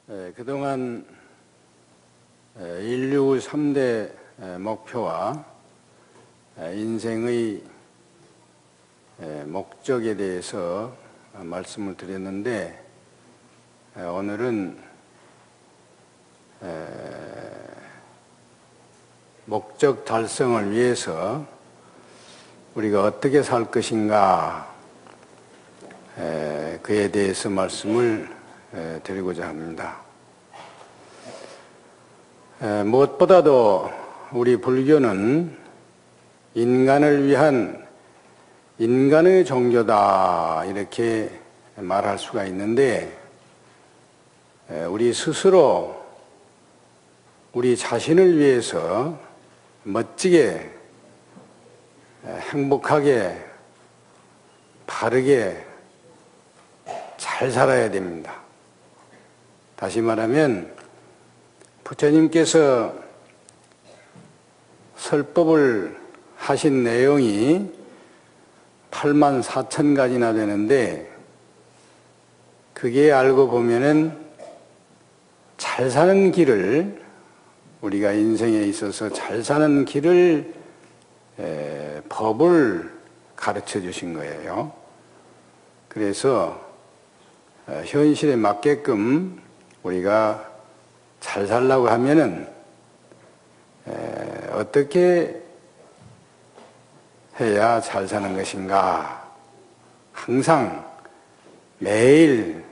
그동안 인류 3대 목표와 인생의 목적에 대해서 말씀을 드렸는데, 오늘은 목적 달성을 위해서 우리가 어떻게 살 것인가, 그에 대해서 말씀을 드리고자 합니다. 무엇보다도 우리 불교는 인간을 위한 인간의 종교다, 이렇게 말할 수가 있는데, 우리 스스로 우리 자신을 위해서 멋지게, 행복하게, 바르게 잘 살아야 됩니다. 다시 말하면 부처님께서 설법을 하신 내용이 84,000가지나 되는데, 그게 알고 보면은 잘 사는 길을, 우리가 인생에 있어서 잘 사는 길을, 법을 가르쳐 주신 거예요. 그래서 현실에 맞게끔 우리가 잘 살려고 하면은 어떻게 해야 잘 사는 것인가, 항상 매일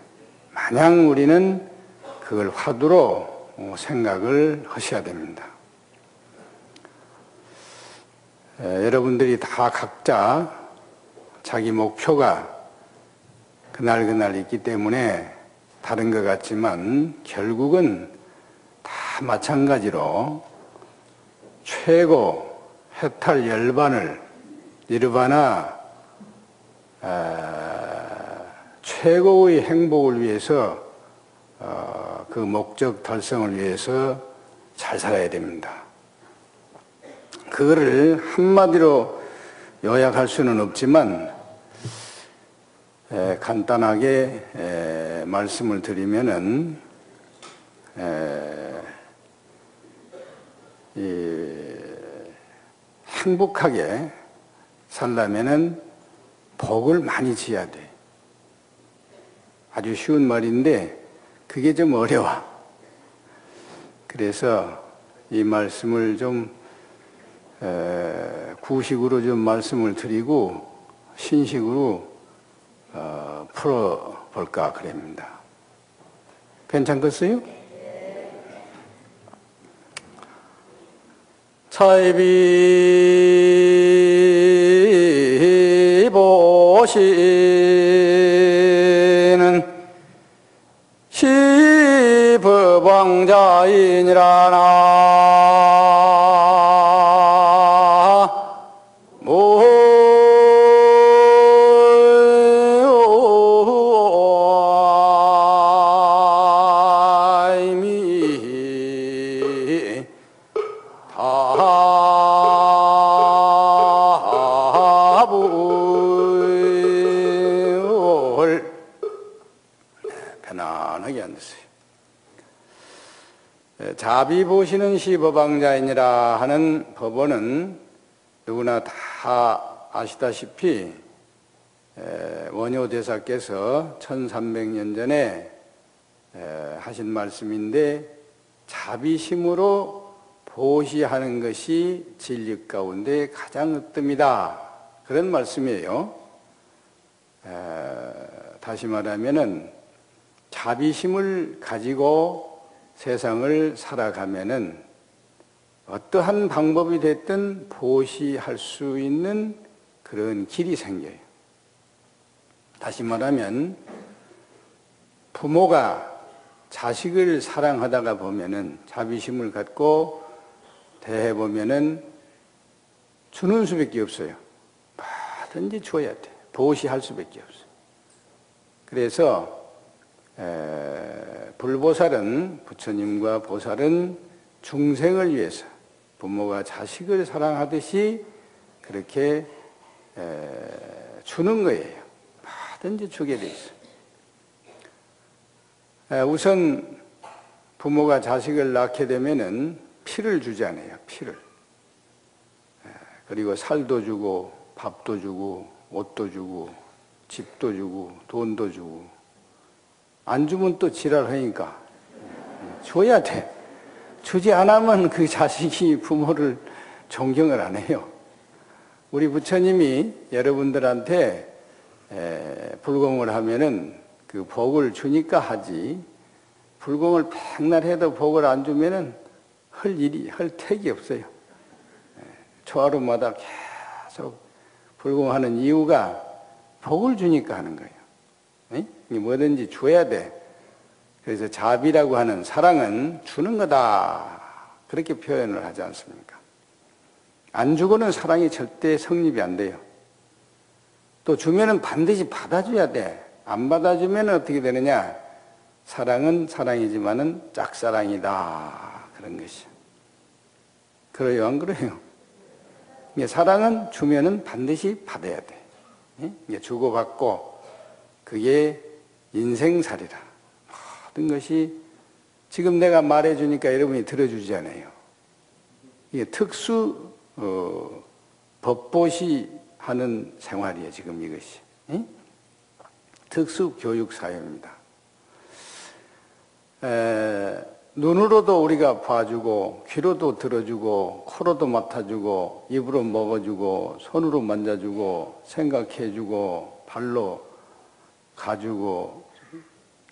마냥 우리는 그걸 화두로 생각을 하셔야 됩니다. 여러분들이 다 각자 자기 목표가 그날 있기 때문에 다른 것 같지만, 결국은 다 마찬가지로 최고 해탈 열반을, 니르바나, 최고의 행복을 위해서, 그 목적 달성을 위해서 잘 살아야 됩니다. 그거를 한마디로 요약할 수는 없지만, 간단하게 말씀을 드리면은, 행복하게 살려면은 복을 많이 지어야 돼. 아주 쉬운 말인데 그게 좀 어려워. 그래서 이 말씀을 좀 구식으로 좀 말씀을 드리고 신식으로 풀어볼까 그럽니다. 괜찮겠어요? 차이비 보시는 시법왕자이니라나 편안하게 앉으세요. 자비 보시는 시법왕자이니라 하는 법원은 누구나 다 아시다시피 원효대사께서 1300년 전에 하신 말씀인데, 자비심으로 보시하는 것이 진리 가운데 가장 으뜸이다, 그런 말씀이에요. 다시 말하면은 자비심을 가지고 세상을 살아가면은 어떠한 방법이 됐든 보시할 수 있는 그런 길이 생겨요. 다시 말하면 부모가 자식을 사랑하다가 보면은, 자비심을 갖고 대해보면은 주는 수밖에 없어요. 뭐든지 줘야 돼. 보시할 수밖에 없어요. 그래서 불보살은, 부처님과 보살은 중생을 위해서 부모가 자식을 사랑하듯이 그렇게 주는 거예요. 뭐든지 주게 돼 있어요. 우선 부모가 자식을 낳게 되면은 피를 주잖아요. 피를. 그리고 살도 주고 밥도 주고 옷도 주고 집도 주고 돈도 주고 안 주면 또 지랄하니까 줘야 돼. 주지 않으면 그 자식이 부모를 존경을 안 해요. 우리 부처님이 여러분들한테 불공을 하면은 그 복을 주니까 하지, 불공을 백날 해도 복을 안 주면은 할 택이 없어요. 초하루마다 계속 불공하는 이유가 복을 주니까 하는 거예요. 뭐든지 줘야 돼. 그래서 자비라고 하는 사랑은 주는 거다, 그렇게 표현을 하지 않습니까? 안 주고는 사랑이 절대 성립이 안 돼요. 또 주면은 반드시 받아줘야 돼. 안 받아주면 어떻게 되느냐? 사랑은 사랑이지만은 짝사랑이다, 그런 것이. 그래요, 안 그래요? 사랑은 주면은 반드시 받아야 돼. 주고받고 그게 인생살이라. 모든 것이 지금 내가 말해주니까 여러분이 들어주잖아요. 이게 특수 법보시 하는 생활이에요, 지금 이것이. 특수 교육 사회입니다. 눈으로도 우리가 봐주고, 귀로도 들어주고, 코로도 맡아주고, 입으로 먹어주고, 손으로 만져주고, 생각해주고, 발로 가주고,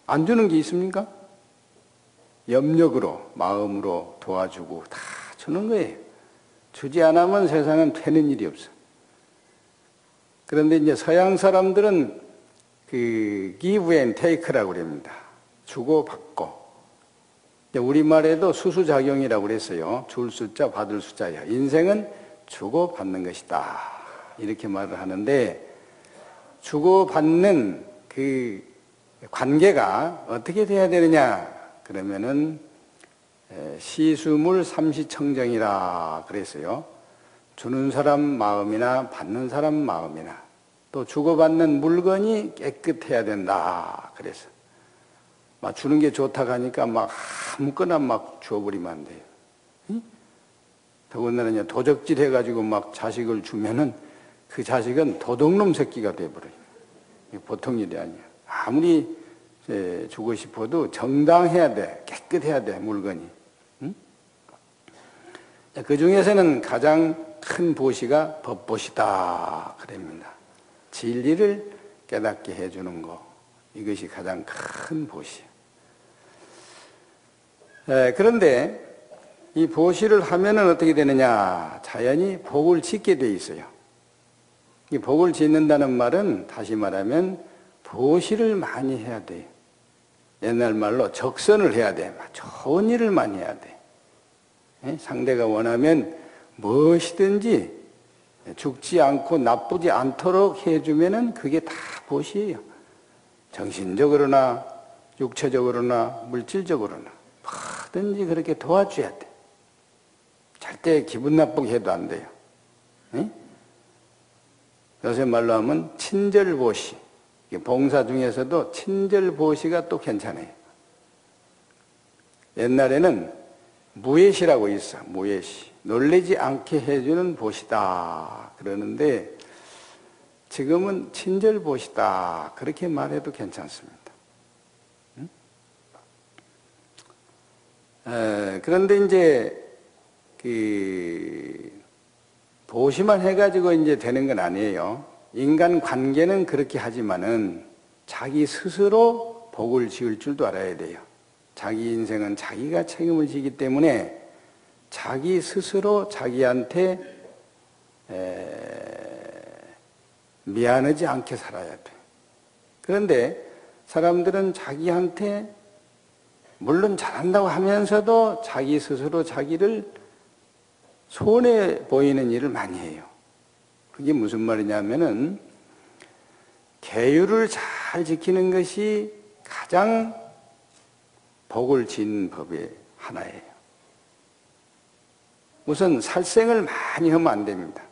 안 주는 게 있습니까? 염력으로, 마음으로 도와주고 다 주는 거예요. 주지 않으면 세상은 되는 일이 없어. 그런데 이제 서양 사람들은 그 give and take라고 그럽니다. 주고 받고. 우리말에도 수수작용이라고 그랬어요. 줄 숫자, 받을 숫자야. 인생은 주고 받는 것이다, 이렇게 말을 하는데, 주고 받는 그 관계가 어떻게 돼야 되느냐 그러면은 시수물 삼시청정이라 그랬어요. 주는 사람 마음이나 받는 사람 마음이나 또 주고받는 물건이 깨끗해야 된다 그래서 막 주는 게 좋다고 하니까 막 아무거나 막 주어버리면 안 돼요. 응? 더군다나 도적질 해가지고 막 자식을 주면은 그 자식은 도둑놈 새끼가 돼버려요. 보통 일이 아니야. 아무리 주고 싶어도 정당해야 돼. 깨끗해야 돼, 물건이. 응? 그 중에서는 가장 큰 보시가 법보시다 그럽니다. 진리를 깨닫게 해주는 거, 이것이 가장 큰 보시. 그런데 이 보시를 하면은 어떻게 되느냐? 자연히 복을 짓게 돼 있어요. 이 복을 짓는다는 말은 다시 말하면 보시를 많이 해야 돼요. 옛날 말로 적선을 해야 돼. 좋은 일을 많이 해야 돼. 상대가 원하면 무엇이든지 죽지 않고 나쁘지 않도록 해주면은 그게 다 보시예요. 정신적으로나 육체적으로나 물질적으로나 뭐든지 그렇게 도와줘야 돼. 절대 기분 나쁘게 해도 안 돼요. 요새 말로 하면 친절보시. 봉사 중에서도 친절보시가 또 괜찮아요. 옛날에는 무예시라고 있어. 무예시. 놀라지 않게 해주는 보시다 그러는데 지금은 친절보시다 그렇게 말해도 괜찮습니다. 그런데 이제 그 보시만 해가지고 이제 되는 건 아니에요. 인간 관계는 그렇게 하지만은 자기 스스로 복을 지을 줄도 알아야 돼요. 자기 인생은 자기가 책임을 지기 때문에 자기 스스로 자기한테 미안하지 않게 살아야 돼. 그런데 사람들은 자기한테 물론 잘한다고 하면서도 자기 스스로 자기를 손해 보이는 일을 많이 해요. 그게 무슨 말이냐면은 계율을 잘 지키는 것이 가장 복을 지는 법의 하나예요. 우선 살생을 많이 하면 안 됩니다.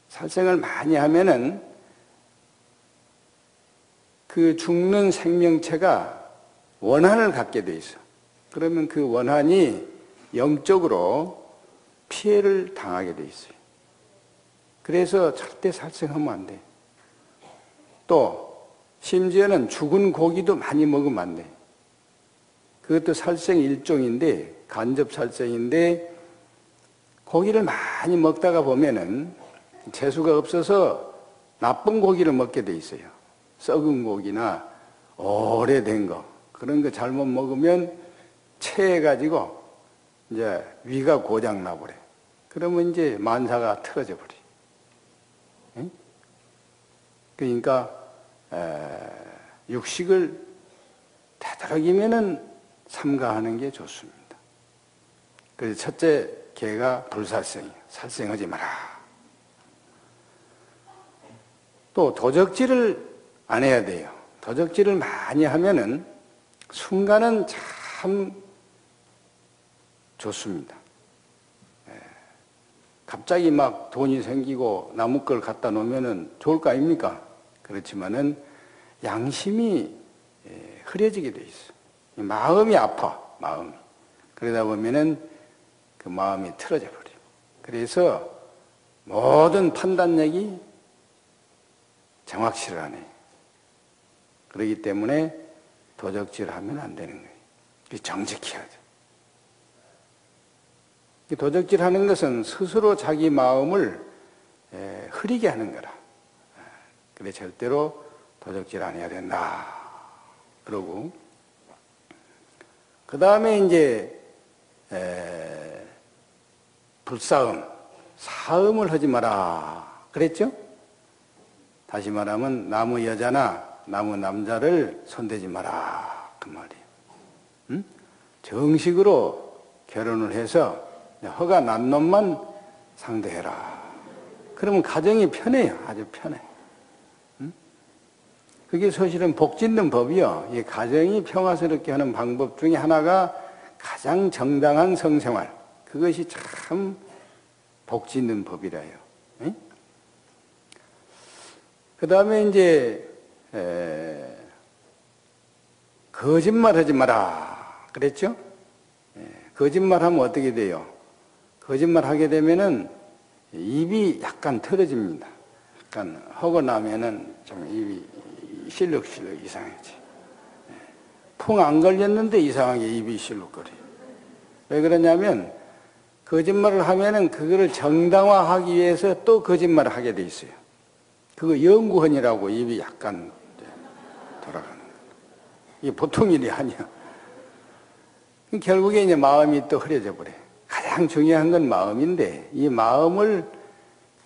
살생을 많이 하면은 그 죽는 생명체가 원한을 갖게 돼 있어. 그러면 그 원한이 영적으로 피해를 당하게 돼 있어요. 그래서 절대 살생하면 안 돼. 또 심지어는 죽은 고기도 많이 먹으면 안 돼. 그것도 살생 일종인데, 간접 살생인데, 고기를 많이 먹다가 보면은 재수가 없어서 나쁜 고기를 먹게 돼 있어요. 썩은 고기나 오래된 거, 그런 거 잘못 먹으면 체해가지고 이제 위가 고장 나버려. 그러면 이제 만사가 틀어져 버려. 응? 그러니까 육식을 되도록이면은 삼가하는 게 좋습니다. 그래서 첫째 개가 불살생이에요. 살생하지 마라. 또 도적질을 안 해야 돼요. 도적질을 많이 하면은 순간은 참 좋습니다. 갑자기 막 돈이 생기고 남의 걸 갖다 놓으면은 좋을 거 아닙니까? 그렇지만은 양심이 흐려지게 돼 있어. 마음이 아파, 마음이. 그러다 보면은 그 마음이 틀어져 버려. 그래서 모든 판단력이 정확치를 않아요. 그렇기 때문에 도적질을 하면 안 되는 거예요. 정직해야 돼. 도적질 하는 것은 스스로 자기 마음을 흐리게 하는 거라. 그래 절대로 도적질 안 해야 된다. 그러고 그 다음에 이제 불사음, 사음을 하지 마라. 그랬죠? 다시 말하면 나무 여자나 나무 남자를 손대지 마라. 그 말이에요. 응? 정식으로 결혼을 해서 허가 난 놈만 상대해라. 그러면 가정이 편해요. 아주 편해. 응? 그게 사실은 복 짓는 법이요. 이 가정이 평화스럽게 하는 방법 중에 하나가 가장 정당한 성생활. 그것이 참 복 짓는 법이라요. 응? 그 다음에 이제 거짓말 하지 마라. 그랬죠? 거짓말하면 어떻게 돼요? 거짓말 하게 되면은 입이 약간 틀어집니다. 약간 하고 나면은 좀 입이 실룩실룩 이상해지. 풍 안 걸렸는데 이상하게 입이 실룩거려요. 왜 그러냐면 거짓말을 하면은 그거를 정당화하기 위해서 또 거짓말을 하게 돼 있어요. 그거 연구헌이라고 입이 약간 돌아가는 거예요. 이게 보통 일이 아니야. 결국에 이제 마음이 또 흐려져 버려요. 가장 중요한 건 마음인데 이 마음을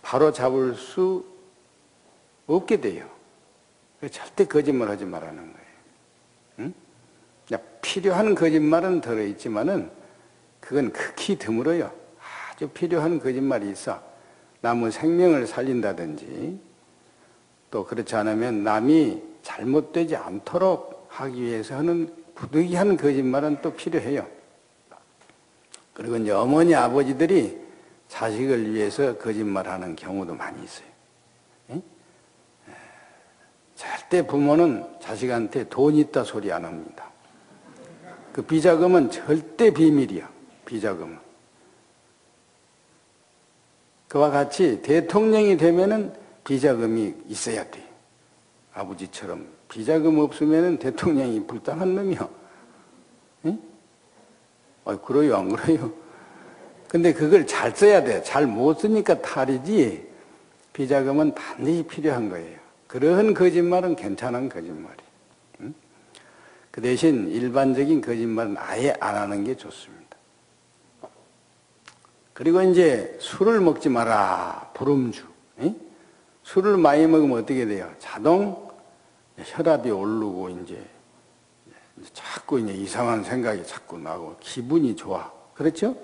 바로 잡을 수 없게 돼요. 절대 거짓말 하지 말라는 거예요. 응? 필요한 거짓말은 들어있지만은 그건 극히 드물어요. 아주 필요한 거짓말이 있어. 남의 생명을 살린다든지 또 그렇지 않으면 남이 잘못되지 않도록 하기 위해서 하는 부득이한 거짓말은 또 필요해요. 그리고 이제 어머니 아버지들이 자식을 위해서 거짓말하는 경우도 많이 있어요. 에? 절대 부모는 자식한테 돈 있다 소리 안 합니다. 그 비자금은 절대 비밀이야. 비자금은. 그와 같이 대통령이 되면은 비자금이 있어야 돼. 아버지처럼 비자금 없으면은 대통령이 불쌍한 놈이야. 응? 그래요, 안 그래요? 근데 그걸 잘 써야 돼. 잘 못 쓰니까 탈이지. 비자금은 반드시 필요한 거예요. 그런 거짓말은 괜찮은 거짓말이에요. 응? 그 대신 일반적인 거짓말은 아예 안 하는 게 좋습니다. 그리고 이제 술을 먹지 마라. 불음주. 응? 술을 많이 먹으면 어떻게 돼요? 자동 혈압이 오르고 이제 자꾸 이제 이상한 생각이 자꾸 나고 기분이 좋아. 그렇죠?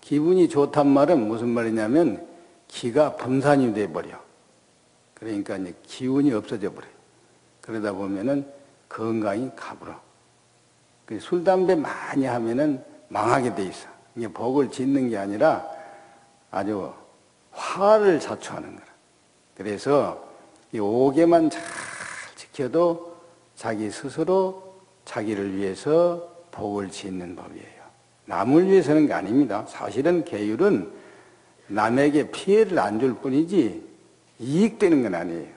기분이 좋단 말은 무슨 말이냐면 기가 분산이 돼 버려. 그러니까 이제 기운이 없어져 버려. 그러다 보면은 건강이 가불어. 술, 담배 많이 하면은 망하게 돼 있어. 이게 복을 짓는 게 아니라 아주 화를 자초하는 거라. 그래서 이 5개만 잘 지켜도 자기 스스로 자기를 위해서 복을 짓는 법이에요. 남을 위해서 하는 게 아닙니다. 사실은 계율은 남에게 피해를 안 줄 뿐이지 이익되는 건 아니에요.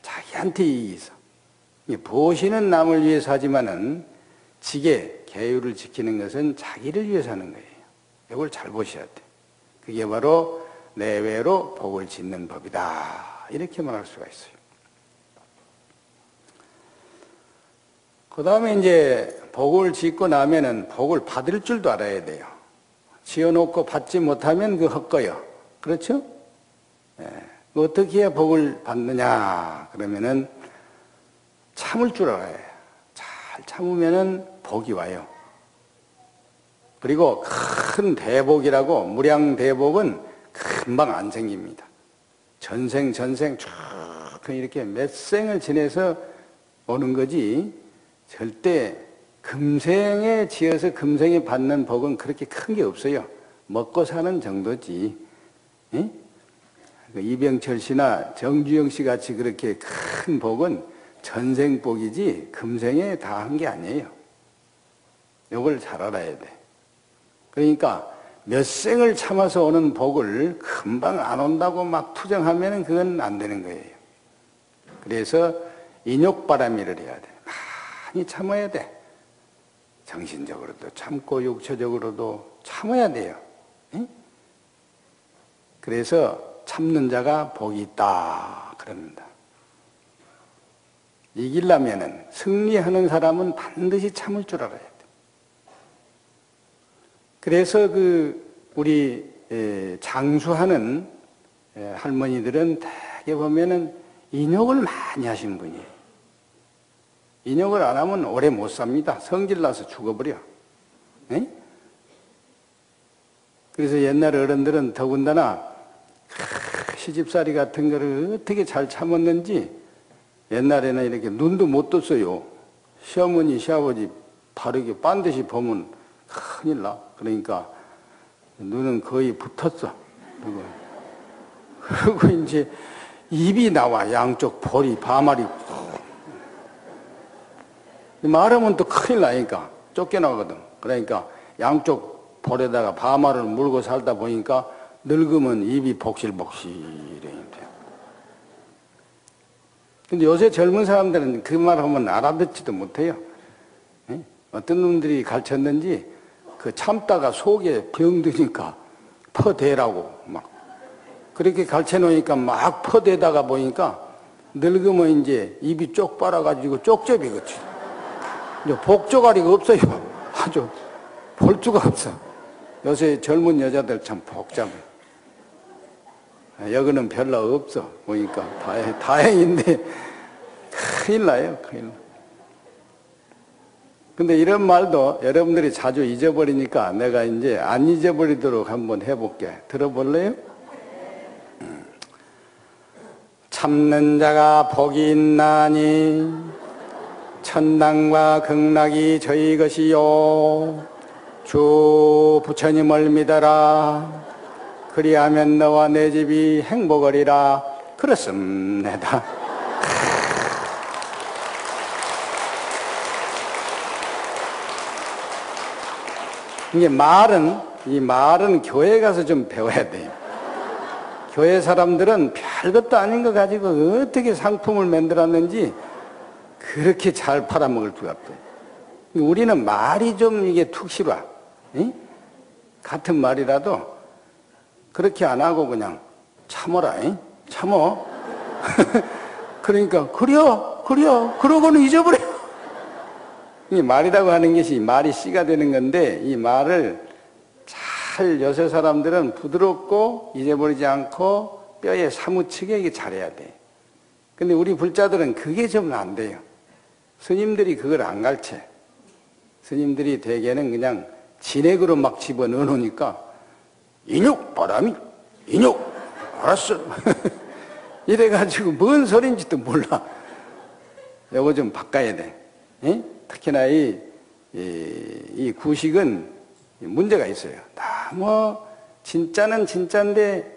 자기한테 이익이 있어. 보시는 남을 위해서 하지만은 지게 계율을 지키는 것은 자기를 위해서 하는 거예요. 이걸 잘 보셔야 돼. 그게 바로 내외로 복을 짓는 법이다. 이렇게 말할 수가 있어요. 그 다음에 이제 복을 짓고 나면은 복을 받을 줄도 알아야 돼요. 지어놓고 받지 못하면 그 헛거요. 그렇죠? 예. 어떻게 해야 복을 받느냐? 그러면은 참을 줄 알아야 해요. 잘 참으면은 복이 와요. 그리고 큰 대복이라고, 무량대복은 금방 안 생깁니다. 전생 쭉 이렇게 몇 생을 지내서 오는 거지, 절대 금생에 지어서 금생에 받는 복은 그렇게 큰 게 없어요. 먹고 사는 정도지. 예? 이병철 씨나 정주영 씨 같이 그렇게 큰 복은 전생 복이지 금생에 다 한 게 아니에요. 이걸 잘 알아야 돼. 그러니까 몇 생을 참아서 오는 복을 금방 안 온다고 막 투정하면 그건 안 되는 거예요. 그래서 인욕바람이를 해야 돼. 많이 참아야 돼. 정신적으로도 참고 육체적으로도 참아야 돼요. 응? 그래서 참는 자가 복이 있다 그럽니다. 이기려면은, 승리하는 사람은 반드시 참을 줄 알아야 돼. 그래서 우리 장수하는 할머니들은 대개 보면은 인욕을 많이 하신 분이에요. 인욕을 안 하면 오래 못 삽니다. 성질 나서 죽어버려. 에? 그래서 옛날 어른들은 더군다나 시집살이 같은 거를 어떻게 잘 참았는지 옛날에는 이렇게 눈도 못 떴어요. 시어머니, 시아버지 바르게 반드시 보면 큰일 나. 그러니까 눈은 거의 붙었어. 그리고 이제 입이 나와. 양쪽 볼이, 바말이. 말하면 또 큰일 나니까 쫓겨나거든. 그러니까 양쪽 볼에다가 바말을 물고 살다 보니까 늙으면 입이 복실복실해. 근데 요새 젊은 사람들은 그 말 하면 알아듣지도 못해요. 예? 어떤 놈들이 가르쳤는지 그 참다가 속에 병드니까 퍼대라고 막 그렇게 가르쳐 놓으니까 막 퍼대다가 보니까 늙으면 이제 입이 쪽 빨아가지고 쪽제비 같이 복조가리가 없어요. 아주 볼 수가 없어. 요새 젊은 여자들 참 복잡해. 여기는 별로 없어. 보니까 다행인데 큰일 나요. 큰일 나. 근데 이런 말도 여러분들이 자주 잊어버리니까 내가 이제 안 잊어버리도록 한번 해볼게. 들어볼래요? 참는 자가 복이 있나니 천당과 극락이 저희 것이요 주 부처님을 믿어라. 그리하면 너와 내 집이 행복하리라. 그렇습니다. 이게 이 말은 교회 가서 좀 배워야 돼요. 교회 사람들은 별것도 아닌 거 가지고 어떻게 상품을 만들었는지 그렇게 잘 팔아먹을 것 같아요. 우리는 말이 좀 이게 툭 싫어. 응? 같은 말이라도 그렇게 안 하고 그냥 참어라. 응? 참어. 그러니까 그러고는 잊어버려. 이 말이라고 하는 것이 말이 씨가 되는 건데 이 말을 잘 요새 사람들은 부드럽고 잊어버리지 않고 뼈에 사무치게 이게 잘해야 돼. 근데 우리 불자들은 그게 좀 안 돼요. 스님들이 그걸 안 가르쳐. 스님들이 대개는 그냥 진액으로 막 집어넣어 놓으니까 인욕 바람이 인욕 알았어. 이래가지고 뭔 소리인지도 몰라. 요거 좀 바꿔야 돼. 에? 특히나 이 구식은 문제가 있어요. 너무 진짜는 진짜인데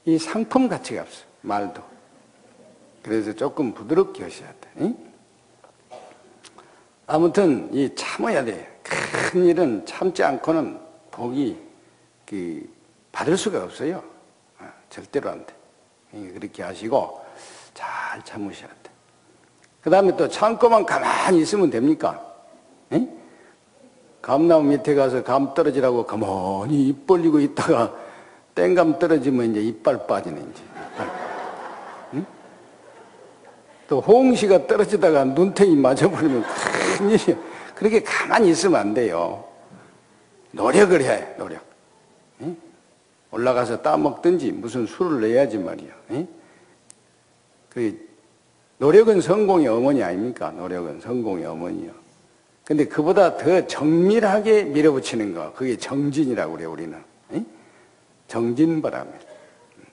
이 상품 가치가 없어. 말도. 그래서 조금 부드럽게 하셔야 돼. 에? 아무튼 이 참아야 돼. 큰 일은 참지 않고는 복이 받을 수가 없어요. 절대로 안 돼. 그렇게 하시고 잘 참으셔야 돼. 그 다음에 또 참고만 가만히 있으면 됩니까? 에? 감나무 밑에 가서 감 떨어지라고 가만히 입 벌리고 있다가 땡감 떨어지면 이제 이빨 빠지네, 이제. 이빨. 응? 또 홍시가 떨어지다가 눈탱이 맞아버리면 큰일이야. 그렇게 가만히 있으면 안 돼요. 노력을 해, 노력. 응? 올라가서 따먹든지 무슨 술을 내야지 말이야. 응? 노력은 성공의 어머니 아닙니까? 노력은 성공의 어머니요. 근데 그보다 더 정밀하게 밀어붙이는 거, 그게 정진이라고 그래요, 우리는. 응? 정진바람일.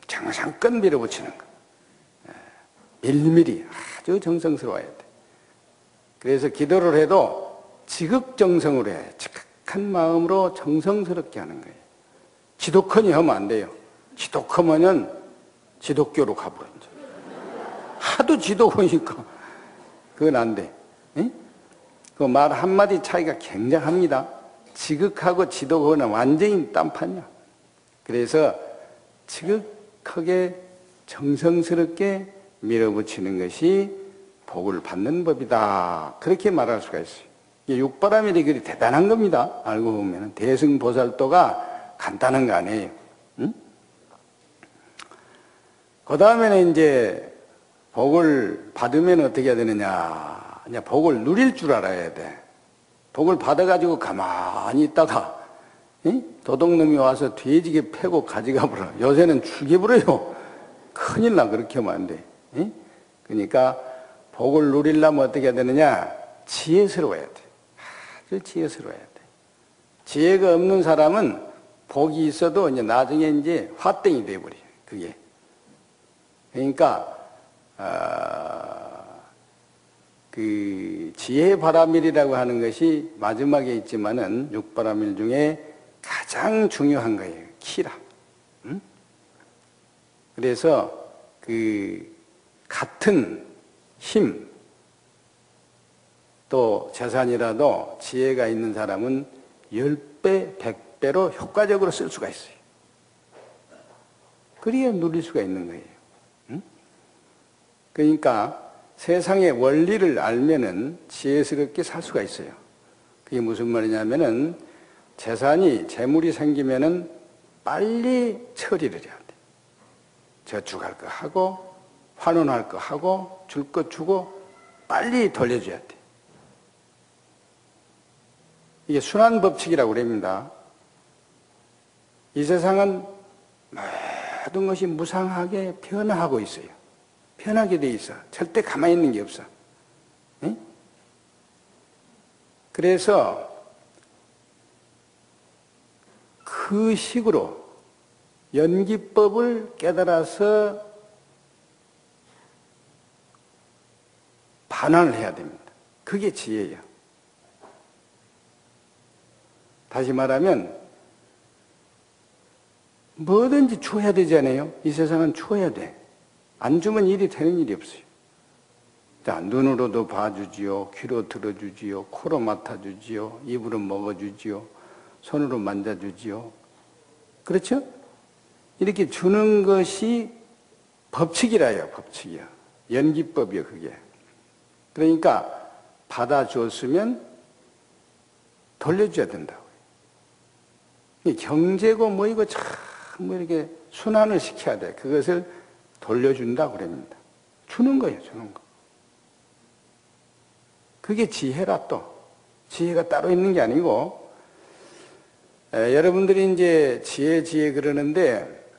정성껏 밀어붙이는 거. 밀밀히 아주 정성스러워야 돼. 그래서 기도를 해도 지극정성으로 해. 지극한 마음으로 정성스럽게 하는 거예요. 지독하니 하면 안 돼요. 지독하면은 지독교로 가버려. 하도 지독하니까 그건 안 돼. 그 말 한마디 차이가 굉장합니다. 지극하고 지독하고는 완전히 딴판이야. 그래서 지극하게 정성스럽게 밀어붙이는 것이 복을 받는 법이다. 그렇게 말할 수가 있어요. 육바라밀이 그리 대단한 겁니다. 알고 보면 대승보살도가 간단한 거 아니에요. 응? 그 다음에는 이제 복을 받으면 어떻게 해야 되느냐. 그냥 복을 누릴 줄 알아야 돼. 복을 받아가지고 가만히 있다가 도둑놈이 와서 돼지게 패고 가져가 버려. 요새는 죽여버려요. 큰일 나. 그렇게 하면 안 돼. 그러니까 복을 누리려면 어떻게 해야 되느냐. 지혜스러워야 돼. 아주 지혜스러워야 돼. 지혜가 없는 사람은 복이 있어도 이제 나중에 이제 화땡이 돼버려요. 그게. 그러니까 그 지혜바라밀이라고 하는 것이 마지막에 있지만은 육바라밀 중에 가장 중요한 거예요. 키라. 응? 그래서 그 같은 힘 또 재산이라도 지혜가 있는 사람은 10배, 100배로 효과적으로 쓸 수가 있어요. 그래야 누릴 수가 있는 거예요. 응? 그러니까 세상의 원리를 알면은 지혜스럽게 살 수가 있어요. 그게 무슨 말이냐면은 재물이 생기면은 빨리 처리를 해야 돼. 저축할 거 하고, 환원할 거 하고, 줄 거 주고, 빨리 돌려줘야 돼. 이게 순환 법칙이라고 그럽니다. 이 세상은 모든 것이 무상하게 변화하고 있어요. 편하게 돼 있어. 절대 가만히 있는 게 없어. 응? 그래서 그 식으로 연기법을 깨달아서 반환을 해야 됩니다. 그게 지혜예요. 다시 말하면 뭐든지 줘야 되잖아요. 이 세상은 줘야 돼. 안 주면 일이 되는 일이 없어요. 자, 눈으로도 봐주지요, 귀로 들어주지요, 코로 맡아주지요, 입으로 먹어주지요, 손으로 만져주지요. 그렇죠? 이렇게 주는 것이 법칙이라요, 법칙이야. 연기법이요, 그게. 그러니까 받아줬으면 돌려줘야 된다고요. 경제고 뭐이고 참 뭐 이렇게 순환을 시켜야 돼. 그것을 돌려준다고 그럽니다. 주는 거예요, 주는 거. 그게 지혜라 또. 지혜가 따로 있는 게 아니고, 여러분들이 이제 지혜 그러는데,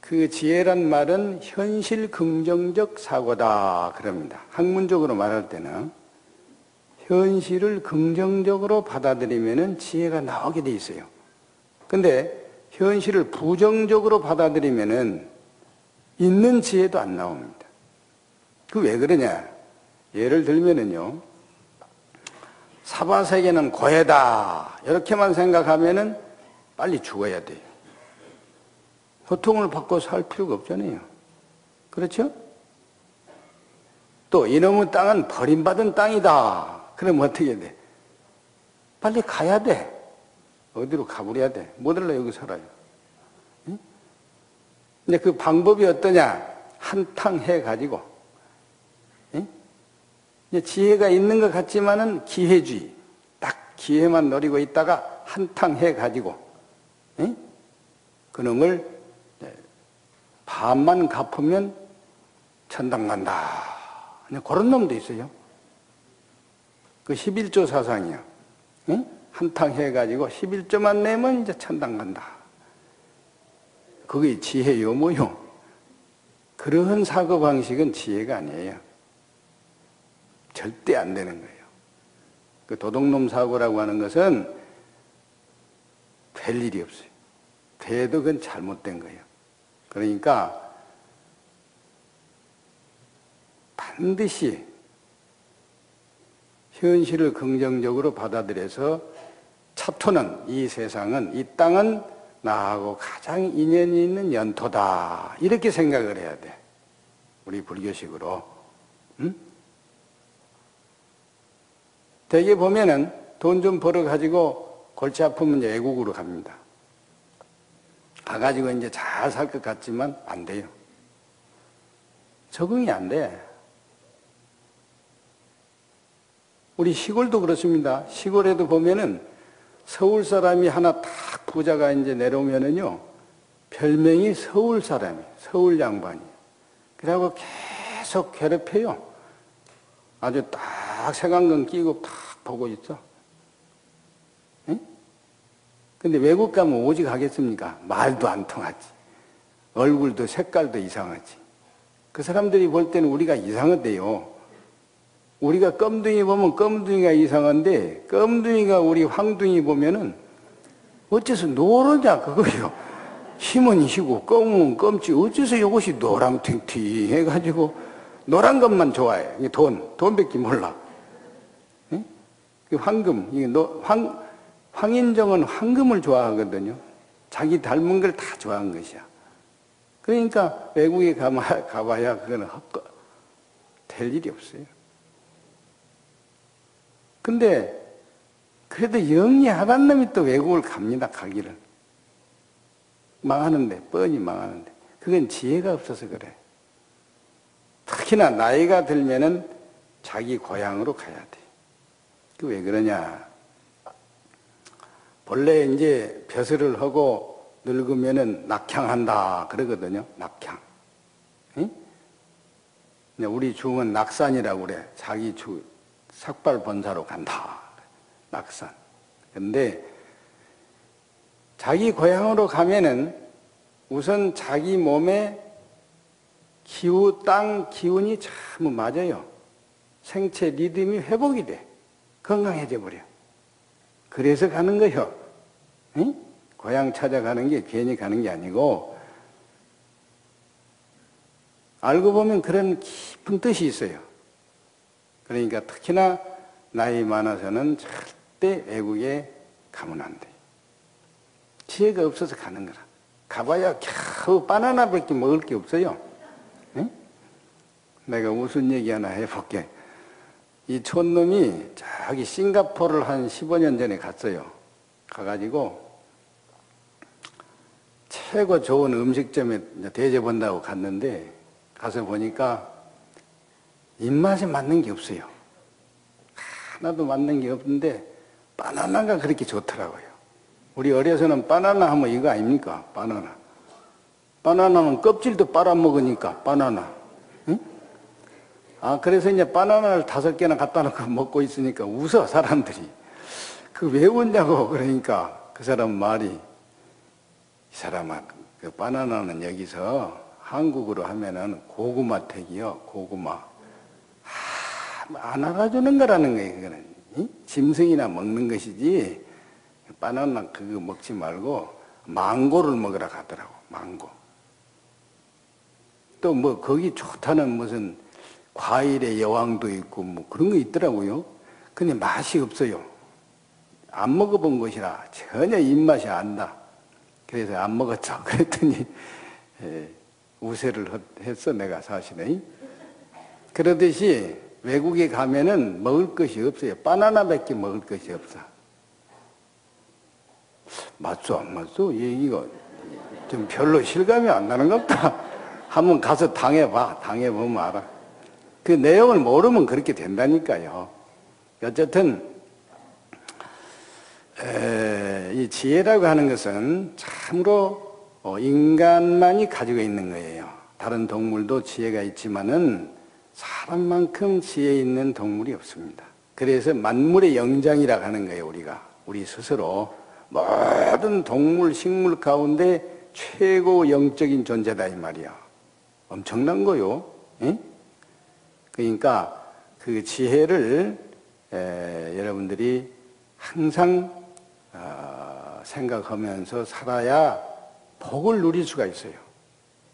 그 지혜란 말은 현실 긍정적 사고다 그럽니다. 학문적으로 말할 때는 현실을 긍정적으로 받아들이면은 지혜가 나오게 돼 있어요. 근데 현실을 부정적으로 받아들이면은 있는 지혜도 안 나옵니다. 그 왜 그러냐? 예를 들면은요, 사바세계는 고해다 이렇게만 생각하면은 빨리 죽어야 돼요. 고통을 받고 살 필요가 없잖아요. 그렇죠? 또 이놈의 땅은 버림받은 땅이다. 그럼 어떻게 돼? 빨리 가야 돼. 어디로 가버려야 돼. 못 올라 여기 살아요. 응? 근데 그 방법이 어떠냐? 한탕 해가지고, 응? 이제 지혜가 있는 것 같지만은 기회주의. 딱 기회만 노리고 있다가 한탕 해가지고, 응? 그놈을 반만 갚으면 천당 간다. 그런 놈도 있어요. 그 11조 사상이야. 응? 한탕 해가지고 11조만 내면 이제 천당 간다. 그게 지혜요, 뭐요? 그러한 사고방식은 지혜가 아니에요. 절대 안 되는 거예요. 그 도둑놈 사고라고 하는 것은 될 일이 없어요. 돼도 그건 잘못된 거예요. 그러니까 반드시 현실을 긍정적으로 받아들여서 차토는 이 세상은, 이 땅은 나하고 가장 인연이 있는 연토다. 이렇게 생각을 해야 돼. 우리 불교식으로. 응? 대개 보면은 돈 좀 벌어가지고 골치 아프면 이제 외국으로 갑니다. 가가지고 이제 잘 살 것 같지만 안 돼요. 적응이 안 돼. 우리 시골도 그렇습니다. 시골에도 보면은 서울 사람이 하나 딱 부자가 이제 내려오면은요, 별명이 서울 사람이, 서울 양반이. 그래갖고 계속 괴롭혀요. 아주 딱 색안경 끼고 딱 보고 있어. 응? 근데 외국 가면 오직 하겠습니까? 말도 안 통하지. 얼굴도 색깔도 이상하지. 그 사람들이 볼 때는 우리가 이상하대요. 우리가 껌둥이 보면 껌둥이가 이상한데 껌둥이가 우리 황둥이 보면은 어째서 노르냐 그거요. 힘은 희고 껌은 껌지 어째서 이것이 노랑탱탱 해가지고 노란 것만 좋아해. 돈밖에 몰라. 응? 황금, 황인정은 황금을 좋아하거든요. 자기 닮은 걸 다 좋아한 것이야. 그러니까 외국에 가봐야 그거는 될 일이 없어요. 근데 그래도 영리하단 놈이 또 외국을 갑니다. 가기를. 망하는데, 뻔히 망하는데. 그건 지혜가 없어서 그래. 특히나 나이가 들면은 자기 고향으로 가야 돼. 그 왜 그러냐. 본래 이제 벼슬을 하고 늙으면은 낙향한다 그러거든요. 낙향. 응? 우리 중은 낙산이라고 그래. 자기 삭발 본사로 간다. 낙산. 근데 자기 고향으로 가면은 우선 자기 몸에 땅 기운이 참 맞아요. 생체 리듬이 회복이 돼. 건강해져 버려. 그래서 가는 거요. 응? 고향 찾아가는 게 괜히 가는 게 아니고, 알고 보면 그런 깊은 뜻이 있어요. 그러니까 특히나 나이 많아서는 절대 외국에 가면 안 돼. 지혜가 없어서 가는 거라. 가봐야 겨우 바나나밖에 먹을 게 없어요. 응? 내가 무슨 얘기 하나 해볼게. 이 촌놈이 저기 싱가포르를 한 15년 전에 갔어요. 가가지고 최고 좋은 음식점에 대접한다고 갔는데 가서 보니까 입맛에 맞는 게 없어요. 하나도 맞는 게 없는데 바나나가 그렇게 좋더라고요. 우리 어려서는 바나나 하면 이거 아닙니까? 바나나. 바나나는 껍질도 빨아먹으니까 바나나. 응? 그래서 이제 바나나를 5개나 갖다 놓고 먹고 있으니까 웃어, 사람들이. 그 왜 웃냐고. 그러니까 그 사람 말이, 이 사람아, 그 바나나는 여기서 한국으로 하면은 고구마 택이요, 고구마. 안 알아주는 거라는 거예요, 그거는. 응? 짐승이나 먹는 것이지, 바나나 그거 먹지 말고, 망고를 먹으라 하더라고, 망고. 또 뭐, 거기 좋다는 무슨 과일의 여왕도 있고, 뭐 그런 거 있더라고요. 근데 맛이 없어요. 안 먹어본 것이라 전혀 입맛이 안 나. 그래서 안 먹었죠. 그랬더니, 우세를 했어, 내가 사실은. 그러듯이, 외국에 가면은 먹을 것이 없어요. 바나나밖에 먹을 것이 없어. 맞소, 안 맞소? 얘기가 좀 별로 실감이 안 나는 것 같다. 한번 가서 당해봐. 당해보면 알아. 그 내용을 모르면 그렇게 된다니까요. 어쨌든, 이 지혜라고 하는 것은 참으로 인간만이 가지고 있는 거예요. 다른 동물도 지혜가 있지만은 사람만큼 지혜 있는 동물이 없습니다. 그래서 만물의 영장이라고 하는 거예요, 우리가. 우리 스스로. 모든 동물, 식물 가운데 최고 영적인 존재다, 이 말이야. 엄청난 거요. 예? 그러니까 그 지혜를 여러분들이 항상 생각하면서 살아야 복을 누릴 수가 있어요.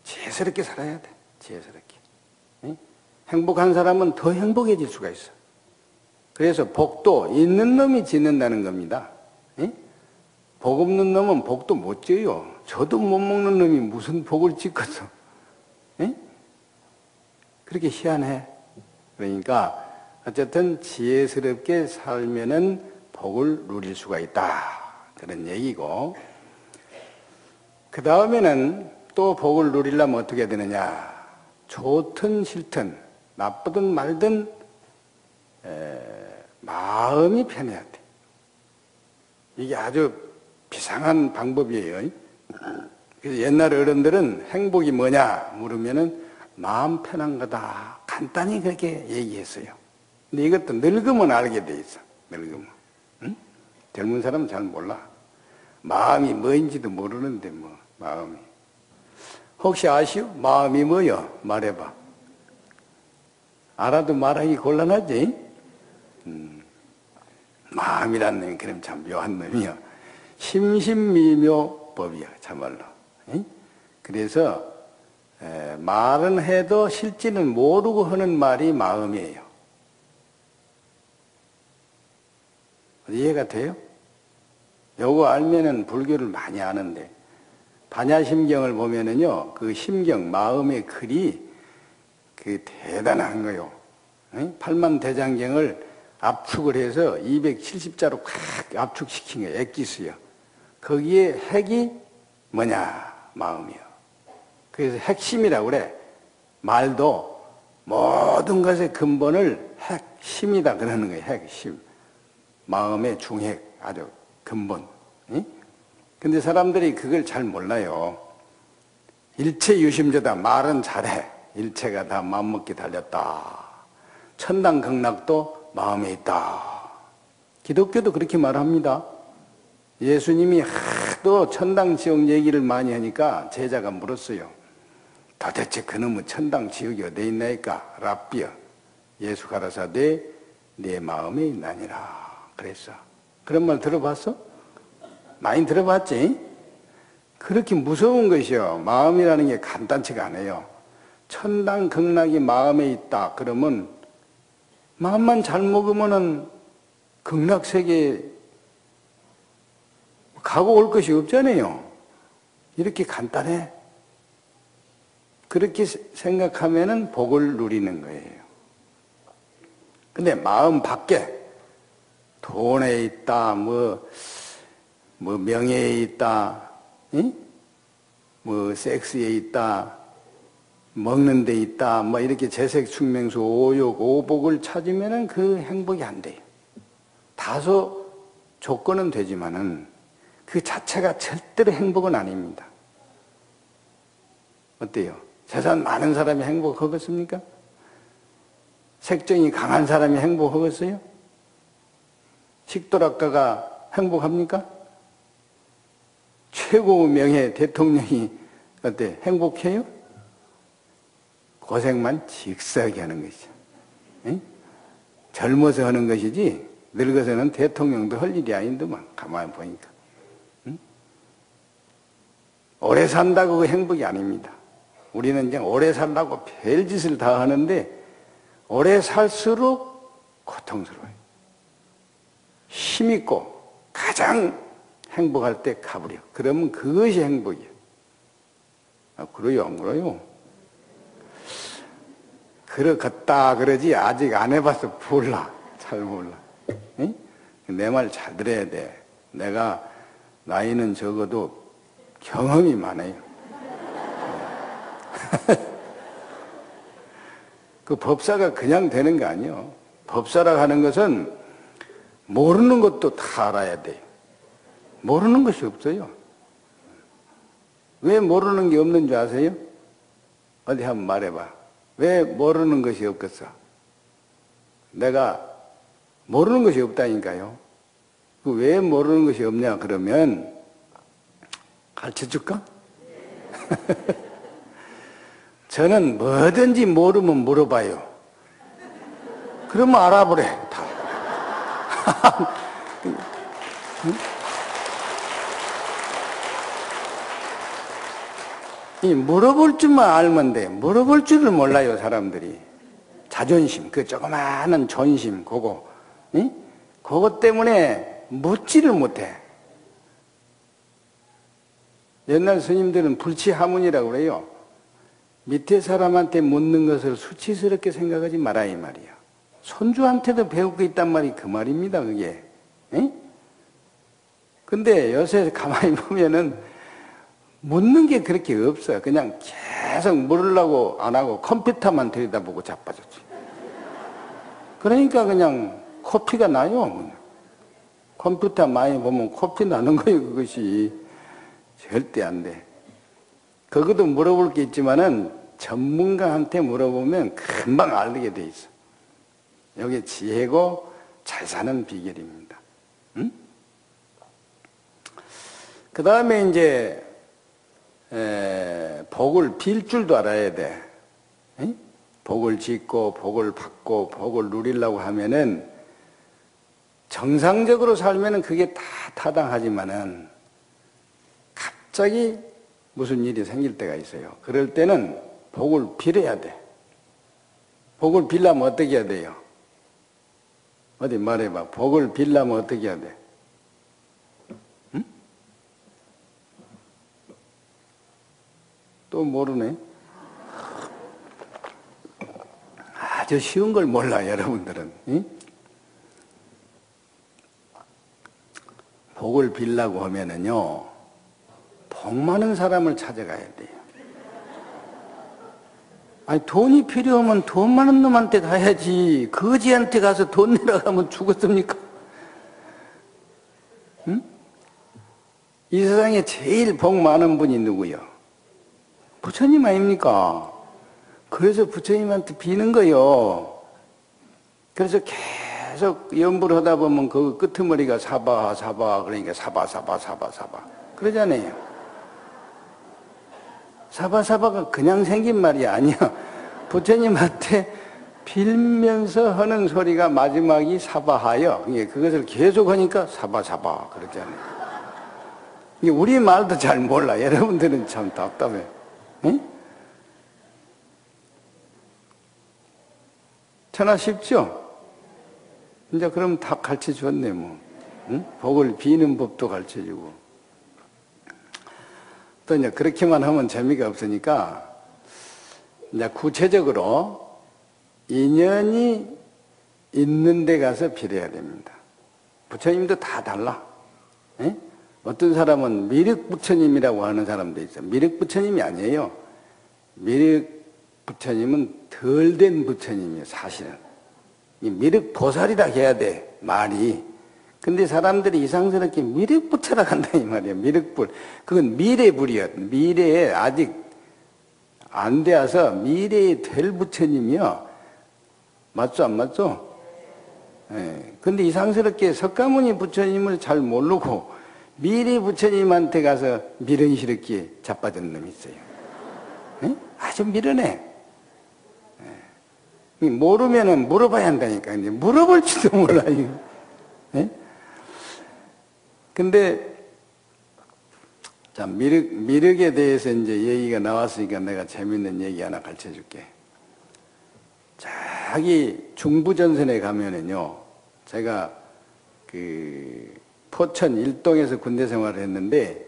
지혜스럽게 살아야 돼. 지혜스럽게. 예? 행복한 사람은 더 행복해질 수가 있어. 그래서 복도 있는 놈이 짓는다는 겁니다. 예? 복 없는 놈은 복도 못 지어요. 저도 못 먹는 놈이 무슨 복을 짓겠어. 예? 그렇게 희한해. 그러니까 어쨌든 지혜스럽게 살면은 복을 누릴 수가 있다. 그런 얘기고. 그 다음에는 또 복을 누리려면 어떻게 되느냐. 좋든 싫든 나쁘든 말든 마음이 편해야 돼. 이게 아주 비상한 방법이에요. 그래서 옛날 어른들은 행복이 뭐냐 물으면은 마음 편한 거다. 간단히 그렇게 얘기했어요. 근데 이것도 늙으면 알게 돼 있어. 늙으면. 응? 젊은 사람은 잘 몰라. 마음이 뭐인지도 모르는데 뭐 마음이. 혹시 아시오? 마음이 뭐요? 말해봐. 알아도 말하기 곤란하지? 마음이라는 놈이 그럼 참 묘한 놈이야. 심신미묘법이야, 참말로. 응? 그래서 말은 해도 실제는 모르고 하는 말이 마음이에요. 이해가 돼요? 요거 알면은 불교를 많이 아는데, 반야심경을 보면은요, 그 심경, 마음의 글이 그 대단한 거요. 팔만대장경을 압축을 해서 270자로 콱 압축시킨 거예요. 엑기스요. 거기에 핵이 뭐냐? 마음이요. 그래서 핵심이라고 그래. 말도 모든 것의 근본을 핵심이다 그러는 거예요. 핵심. 마음의 중핵, 아주 근본. 근데 사람들이 그걸 잘 몰라요. 일체 유심조다. 말은 잘해. 일체가 다 마음먹기 달렸다. 천당극락도 마음에 있다. 기독교도 그렇게 말합니다. 예수님이 하도 천당 지옥 얘기를 많이 하니까 제자가 물었어요. 도대체 그놈의 천당 지옥이 어디 있나이까? 랍비여. 예수 가라사대 내 마음에 있나니라. 그랬어. 그런 말 들어봤어? 많이 들어봤지? 그렇게 무서운 것이요. 마음이라는 게 간단치가 않아요. 천당 극락이 마음에 있다. 그러면 마음만 잘 먹으면은 극락세계에 가고 올 것이 없잖아요. 이렇게 간단해. 그렇게 생각하면은 복을 누리는 거예요. 근데 마음 밖에 돈에 있다, 뭐 명예에 있다, 응? 뭐 섹스에 있다, 먹는 데 있다, 뭐 이렇게 재색, 충명수, 오욕, 오복을 찾으면은 그 행복이 안 돼요. 다소 조건은 되지만은 그 자체가 절대로 행복은 아닙니다. 어때요? 재산 많은 사람이 행복하겠습니까? 색정이 강한 사람이 행복하겠어요? 식도락가가 행복합니까? 최고 명예 대통령이 어때? 행복해요? 고생만 직사하게 하는 것이죠. 응? 젊어서 하는 것이지 늙어서는 대통령도 할 일이 아닌데만 가만히 보니까. 응? 오래 산다고 그 행복이 아닙니다. 우리는 이제 오래 살라고 별짓을 다 하는데 오래 살수록 고통스러워요. 힘있고 가장 행복할 때 가버려. 그러면 그것이 행복이에요. 아, 그래요? 안 그래요? 그렇겠다 그러지 아직 안 해봐서 몰라. 잘 몰라. 응? 내 말 잘 들어야 돼. 내가 나이는 적어도 경험이 많아요. 그 법사가 그냥 되는 거 아니에요. 법사라 하는 것은 모르는 것도 다 알아야 돼요. 모르는 것이 없어요. 왜 모르는 게 없는 줄 아세요? 어디 한번 말해봐. 왜 모르는 것이 없겠어? 내가 모르는 것이 없다니까요. 왜 모르는 것이 없냐 그러면 가르쳐 줄까? 저는 뭐든지 모르면 물어봐요. 그러면 알아보래 다. 이 물어볼 줄만 알면 돼. 물어볼 줄을 몰라요 사람들이. 자존심, 그 조그마한 존심, 그거, 응? 그것 때문에 묻지를 못해. 옛날 스님들은 불치하문이라고 그래요. 밑에 사람한테 묻는 것을 수치스럽게 생각하지 마라 이 말이야. 손주한테도 배울 게 있단 말이 그 말입니다 그게. 응? 근데 요새 가만히 보면은 묻는 게 그렇게 없어요. 그냥 계속 물으려고 안 하고 컴퓨터만 들여다보고 자빠졌지. 그러니까 그냥 코피가 나요. 컴퓨터 많이 보면 코피 나는 거예요 그것이. 절대 안 돼. 그것도 물어볼 게 있지만은 전문가한테 물어보면 금방 알게 돼 있어. 여기 지혜고 잘 사는 비결입니다. 응? 그 다음에 이제 복을 빌 줄도 알아야 돼. 응? 복을 짓고 복을 받고 복을 누리려고 하면은 정상적으로 살면은 그게 다 타당하지만은 갑자기 무슨 일이 생길 때가 있어요. 그럴 때는 복을 빌어야 돼. 복을 빌려면 어떻게 해야 돼요? 어디 말해봐. 복을 빌려면 어떻게 해야 돼? 응? 또 모르네. 아주 쉬운 걸 몰라 여러분들은. 응? 복을 빌려고 하면은요, 복 많은 사람을 찾아가야 돼요. 아니, 돈이 필요하면 돈 많은 놈한테 가야지. 거지한테 가서 돈 내려가면 죽었습니까? 응? 이 세상에 제일 복 많은 분이 누구요? 부처님 아닙니까? 그래서 부처님한테 비는 거요. 그래서 계속 연불 하다 보면 그 끄트머리가 사바, 사바, 그러니까 사바, 사바, 사바, 사바. 그러잖아요. 사바사바가 그냥 생긴 말이 아니야. 부처님한테 빌면서 하는 소리가 마지막이 사바하여. 그것을 계속 하니까 사바사바 그러잖아요. 우리 말도 잘 몰라. 여러분들은 참 답답해. 응? 천하 쉽죠? 이제 그럼 다 가르쳐 줬네 뭐. 응? 복을 비는 법도 가르쳐 주고. 또 이제 그렇게만 하면 재미가 없으니까 이제 구체적으로 인연이 있는 데 가서 빌어야 됩니다. 부처님도 다 달라. 에? 어떤 사람은 미륵 부처님이라고 하는 사람도 있어요. 미륵 부처님이 아니에요. 미륵 부처님은 덜 된 부처님이에요, 사실은. 이 미륵 보살이라 해야 돼, 말이. 근데 사람들이 이상스럽게 미륵부처라 한다 이 말이야. 미륵불. 그건 미래불이야. 미래에 아직 안 되어서 미래에 될 부처님이요. 맞죠 안 맞죠? 예. 근데 이상스럽게 석가모니 부처님을 잘 모르고 미래 부처님한테 가서 미련스럽게 자빠진 놈이 있어요. 예? 아주 미련해. 예. 모르면은 물어봐야 한다니까. 이제 물어볼지도 몰라요. 예? 근데, 자, 미륵에 대해서 이제 얘기가 나왔으니까 내가 재밌는 얘기 하나 가르쳐 줄게. 저기 중부전선에 가면은요, 제가 그 포천 일동에서 군대 생활을 했는데,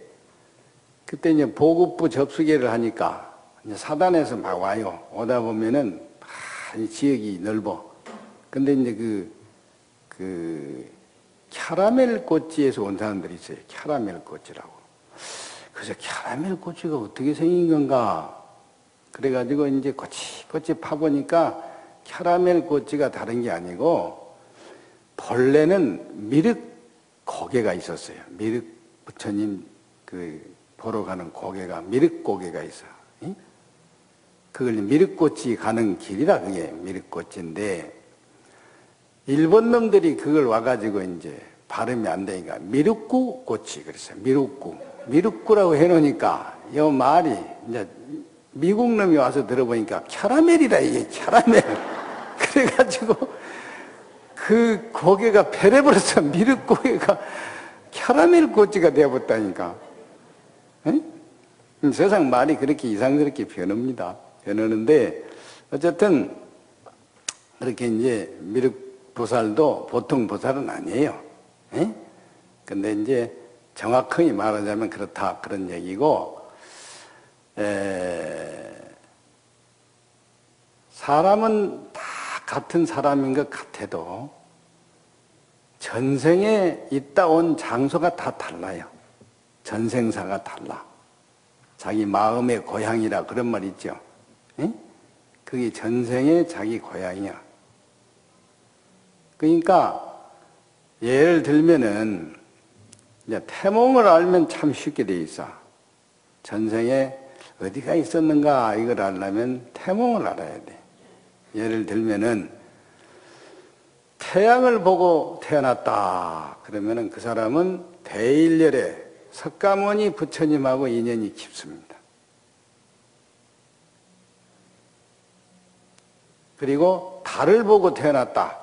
그때 이제 보급부 접수계를 하니까 이제 사단에서 막 와요. 오다 보면은 이 지역이 넓어. 근데 이제 캐러멜 꽃지에서 온 사람들이 있어요. 캐러멜 꽃이라고. 그래서 캐러멜 꽃이가 어떻게 생긴 건가? 그래가지고 이제 꼬치 파보니까 캐러멜 꽃지가 다른 게 아니고 본래는 미륵 고개가 있었어요. 미륵 부처님 보러 가는 고개가 미륵 고개가 있어. 응? 그걸 미륵꽃이 가는 길이라 그게 미륵꽃인데 일본 놈들이 그걸 와가지고 이제 발음이 안 되니까 미륵구 꽃이 그랬어요. 미륵구라고 해놓으니까 이 말이 이제 미국 놈이 와서 들어보니까 캐러멜이라 이게 캐러멜. 그래가지고 그 고개가 변해버렸어. 미륵 고개가 캐러멜 꽃이가 되어버렸다니까. 세상 말이 그렇게 이상스럽게 변합니다. 변하는데 어쨌든 그렇게 이제 미륵 보살도 보통 보살은 아니에요. 근데 이제 정확하게 말하자면 그렇다 그런 얘기고 사람은 다 같은 사람인 것 같아도 전생에 있다 온 장소가 다 달라요. 전생사가 달라. 자기 마음의 고향이라 그런 말 있죠. 그게 전생의 자기 고향이야. 그러니까 예를 들면은 이제 태몽을 알면 참 쉽게 돼 있어. 전생에 어디가 있었는가 이걸 알려면 태몽을 알아야 돼. 예를 들면은 태양을 보고 태어났다. 그러면은 그 사람은 대일열에 석가모니 부처님하고 인연이 깊습니다. 그리고 달을 보고 태어났다.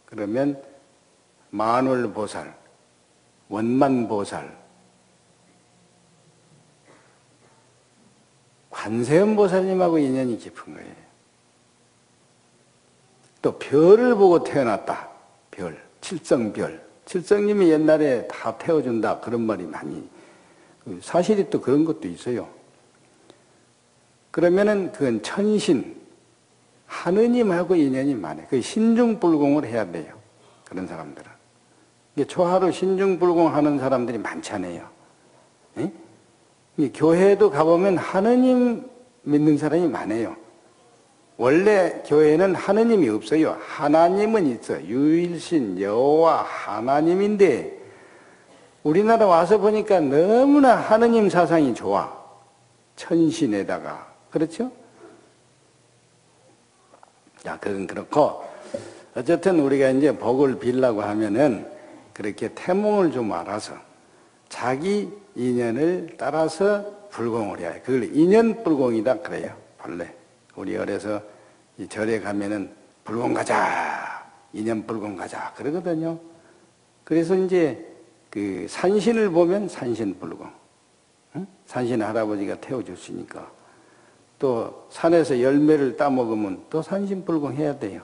그러면 만월보살, 원만보살, 관세음보살님하고 인연이 깊은 거예요. 또 별을 보고 태어났다. 별, 칠성별. 칠성님이 옛날에 다 태워준다. 그런 말이 많이. 사실이 또 그런 것도 있어요. 그러면은 그건 천신, 하느님하고 인연이 많아요. 그 신중불공을 해야 돼요. 그런 사람들은. 초하루 신중불공하는 사람들이 많잖아요. 교회도 가보면 하느님 믿는 사람이 많아요. 원래 교회는 하느님이 없어요. 하나님은 있어. 유일신 여호와 하나님인데 우리나라 와서 보니까 너무나 하느님 사상이 좋아. 천신에다가. 그렇죠? 자, 그건 그렇고 어쨌든 우리가 이제 복을 빌려고 하면은 그렇게 태몽을 좀 알아서 자기 인연을 따라서 불공을 해야 해. 그걸 인연불공이다 그래요. 본래. 우리 어려서 이 절에 가면은 불공 가자, 인연불공 가자 그러거든요. 그래서 이제 그 산신을 보면 산신불공, 산신 할아버지가 태워줬으니까 또 산에서 열매를 따먹으면 또 산신불공 해야 돼요.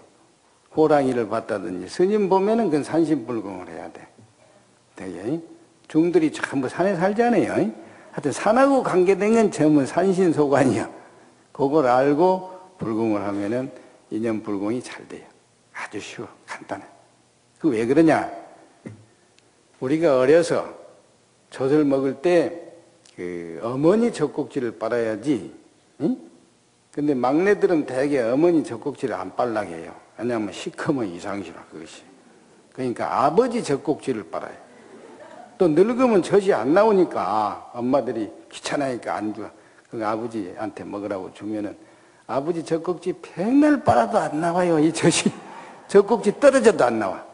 호랑이를 봤다든지 스님 보면은 그건 산신불공을 해야 돼. 되게 중들이 전부 산에 살잖아요. 하여튼 산하고 관계된 건 전부 산신소관이야. 그걸 알고 불공을 하면은 인연불공이 잘 돼요. 아주 쉬워, 간단해. 그 왜 그러냐? 우리가 어려서 젖을 먹을 때 그 어머니 젖꼭지를 빨아야지. 응? 근데 막내들은 대개 어머니 젖꼭지를 안 빨라게 해요. 왜냐하면 시커먼 이상시라 그것이. 그러니까 아버지 젖꼭지를 빨아요. 또 늙으면 젖이 안 나오니까 엄마들이 귀찮으니까 안 줘. 그 아버지한테 먹으라고 주면은 아버지 젖꼭지 백날 빨아도 안 나와요. 이 젖이. 젖꼭지 떨어져도 안 나와.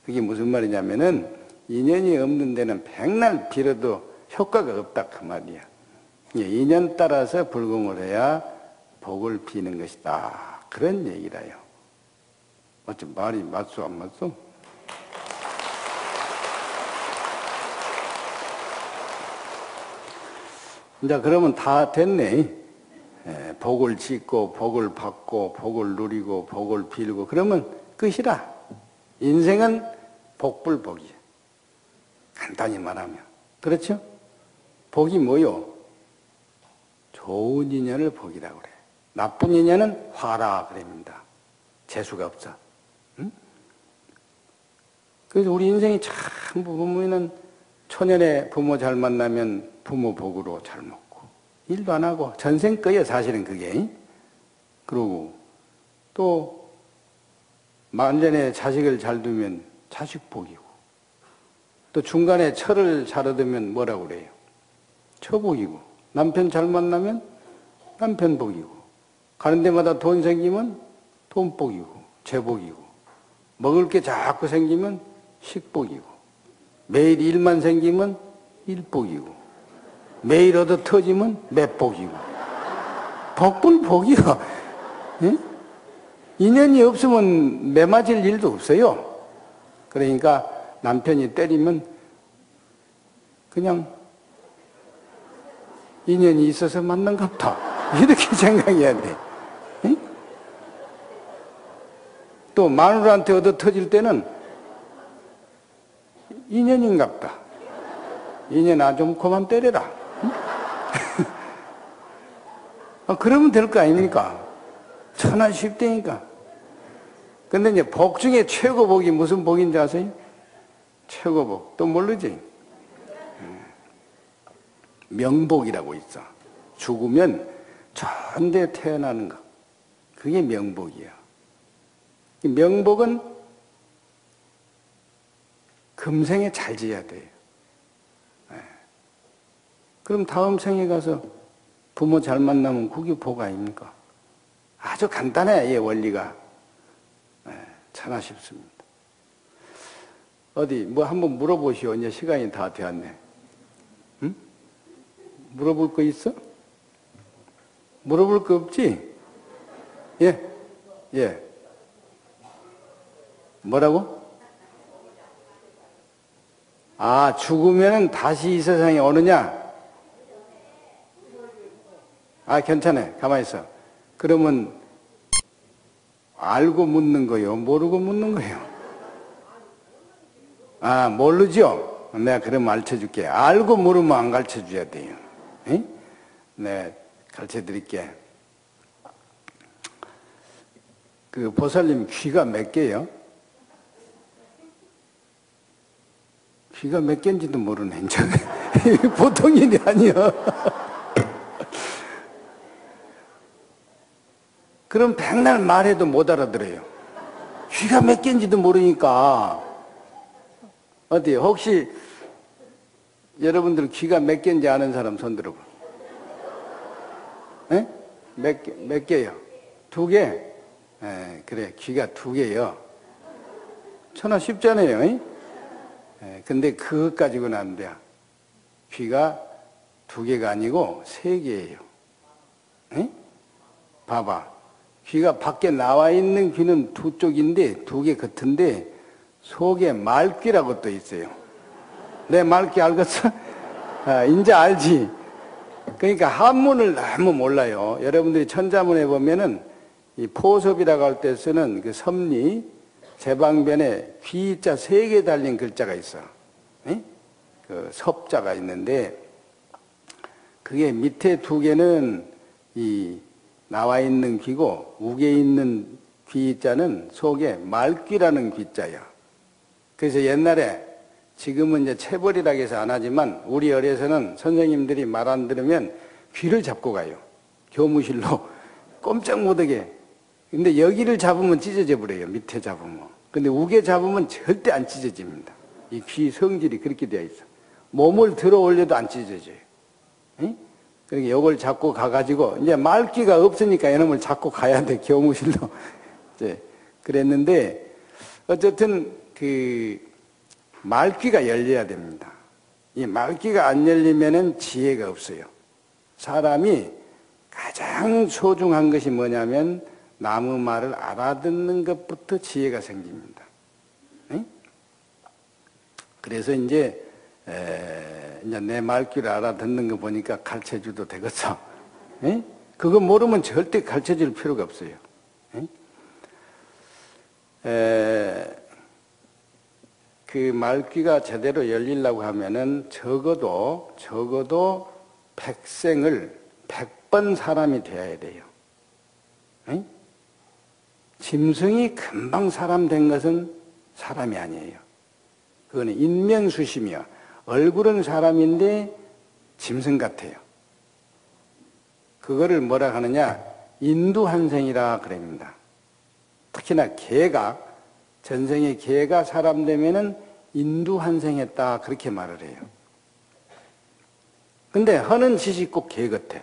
그게 무슨 말이냐면은 인연이 없는 데는 백날 빌어도 효과가 없다 그 말이야. 인연 따라서 불공을 해야 복을 비는 것이다. 그런 얘기라요. 어쩜 말이 맞소 안 맞소? 이제 그러면 다 됐네. 복을 짓고 복을 받고 복을 누리고 복을 빌고 그러면 끝이라. 인생은 복불복이야. 간단히 말하면. 그렇죠? 복이 뭐요? 좋은 인연을 복이라고 그래. 나쁜 인연은 화라 그럽니다. 재수가 없어. 응? 그래서 우리 인생이 참 보면은 초년에 부모 잘 만나면 부모 복으로 잘 먹고 일도 안 하고 전생 거예요 사실은 그게. 그러고 또 만전에 자식을 잘 두면 자식 복이고 또 중간에 처를 잘 얻으면 뭐라고 그래요? 처복이고 남편 잘 만나면 남편 복이고 가는 데마다 돈 생기면 돈 복이고 재복이고 먹을 게 자꾸 생기면 식복이고 매일 일만 생기면 일복이고 매일 얻어 터지면 맷복이고 복불복이요. 예? 인연이 없으면 매 맞을 일도 없어요. 그러니까 남편이 때리면 그냥 인연이 있어서 만난갑다 이렇게 생각해야 돼. 예? 또 마누라한테 얻어 터질 때는 인연인갑다. 인연아 좀 그만 때려라. 응? 그러면 될 거 아닙니까? 천하 쉽다니까. 근데 이제 복 중에 최고 복이 무슨 복인지 아세요? 최고 복. 또 모르지? 명복이라고 있어. 죽으면 좋은 데 태어나는 거. 그게 명복이야. 명복은 금생에 잘 지어야 돼요. 그럼 다음 생에 가서 부모 잘 만나면 그게 복 아닙니까? 아주 간단해, 이 원리가. 천하 쉽습니다. 어디, 뭐 한번 물어보시오. 이제 시간이 다 되었네. 응? 물어볼 거 있어? 물어볼 거 없지? 예? 예. 뭐라고? 아, 죽으면 다시 이 세상에 오느냐? 아, 괜찮아. 가만히 있어. 그러면 알고 묻는 거요? 모르고 묻는 거요? 아, 모르죠? 내가 그럼 가르쳐 줄게. 알고 모르면 안 가르쳐 줘야 돼요. 에? 네, 가르쳐 드릴게. 그 보살님 귀가 몇 개요? 귀가 몇 개인지도 모르네, 이제. 보통 일이 아니야. 그럼 백날 말해도 못 알아들어요. 귀가 몇 개인지도 모르니까. 어디, 혹시 여러분들 귀가 몇 개인지 아는 사람 손 들어봐. 에? 몇 개요? 2개? 에, 그래, 귀가 2개요. 천하 쉽잖아요. 에? 근데 그것 가지고는 안 돼요. 귀가 2개가 아니고 3개예요. 에? 봐봐. 귀가 밖에 나와 있는 귀는 2쪽인데 2개 같은데 속에 말귀라고 또 있어요. 내 말귀 알겠어? 아, 이제 알지? 그러니까 한문을 너무 몰라요. 여러분들이 천자문에 보면은 이 포섭이라고 할 때 쓰는 그 섭리, 제방변에 귀자 3개 달린 글자가 있어. 에? 그 섭자가 있는데 그게 밑에 2개는 이 나와 있는 귀고 우에 있는 귀자는 속에 말귀라는 귀자야. 그래서 옛날에 지금은 이제 체벌이라고 해서 안 하지만 우리 어려서는 선생님들이 말 안 들으면 귀를 잡고 가요. 교무실로 꼼짝 못하게. 근데 여기를 잡으면 찢어져 버려요. 밑에 잡으면. 근데 우에 잡으면 절대 안 찢어집니다. 이 귀 성질이 그렇게 되어 있어. 몸을 들어 올려도 안 찢어져요. 응? 그러니까 이걸 잡고 가가지고, 이제 말귀가 없으니까 이놈을 잡고 가야 돼, 교무실로. 이제, 그랬는데, 어쨌든, 말귀가 열려야 됩니다. 이 말귀가 안 열리면은 지혜가 없어요. 사람이 가장 소중한 것이 뭐냐면, 남의 말을 알아듣는 것부터 지혜가 생깁니다. 응? 그래서 이제 내 말귀를 알아듣는 거 보니까 가르쳐 줘도 되겠어. 에? 그거 모르면 절대 가르쳐 줄 필요가 없어요. 그 말귀가 제대로 열리려고 하면은 적어도 100생을 100번 사람이 되어야 돼요. 에? 짐승이 금방 사람 된 것은 사람이 아니에요. 그거는 인면수심이요. 얼굴은 사람인데 짐승 같아요. 그거를 뭐라 하느냐? 인두환생이라 그럽니다. 특히나 개가, 전생에 개가 사람 되면은 인두환생했다 그렇게 말을 해요. 근데 하는 짓이 꼭 개 같아.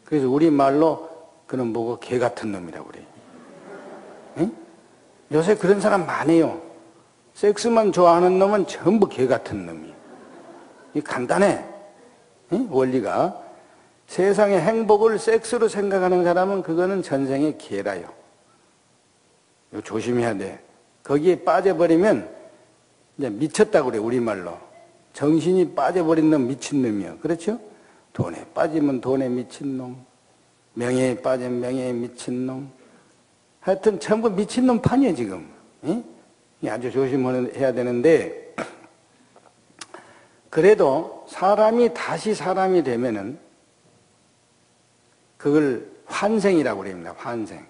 그래서 우리말로 그는 보고 개 같은 놈이라고 그래요. 응? 요새 그런 사람 많아요. 섹스만 좋아하는 놈은 전부 개 같은 놈이에요. 이 간단해. 응? 원리가. 세상의 행복을 섹스로 생각하는 사람은 그거는 전생의 개라요. 이거 조심해야 돼. 거기에 빠져버리면 이제 미쳤다고 그래, 우리말로. 정신이 빠져버린 놈 미친놈이요. 그렇죠? 돈에 빠지면 돈에 미친놈, 명예에 빠지면 명예에 미친놈. 하여튼 전부 미친놈 판이에요, 지금. 응? 아주 조심해야 되는데, 그래도 사람이 다시 사람이 되면은 그걸 환생이라고 그럽니다. 환생.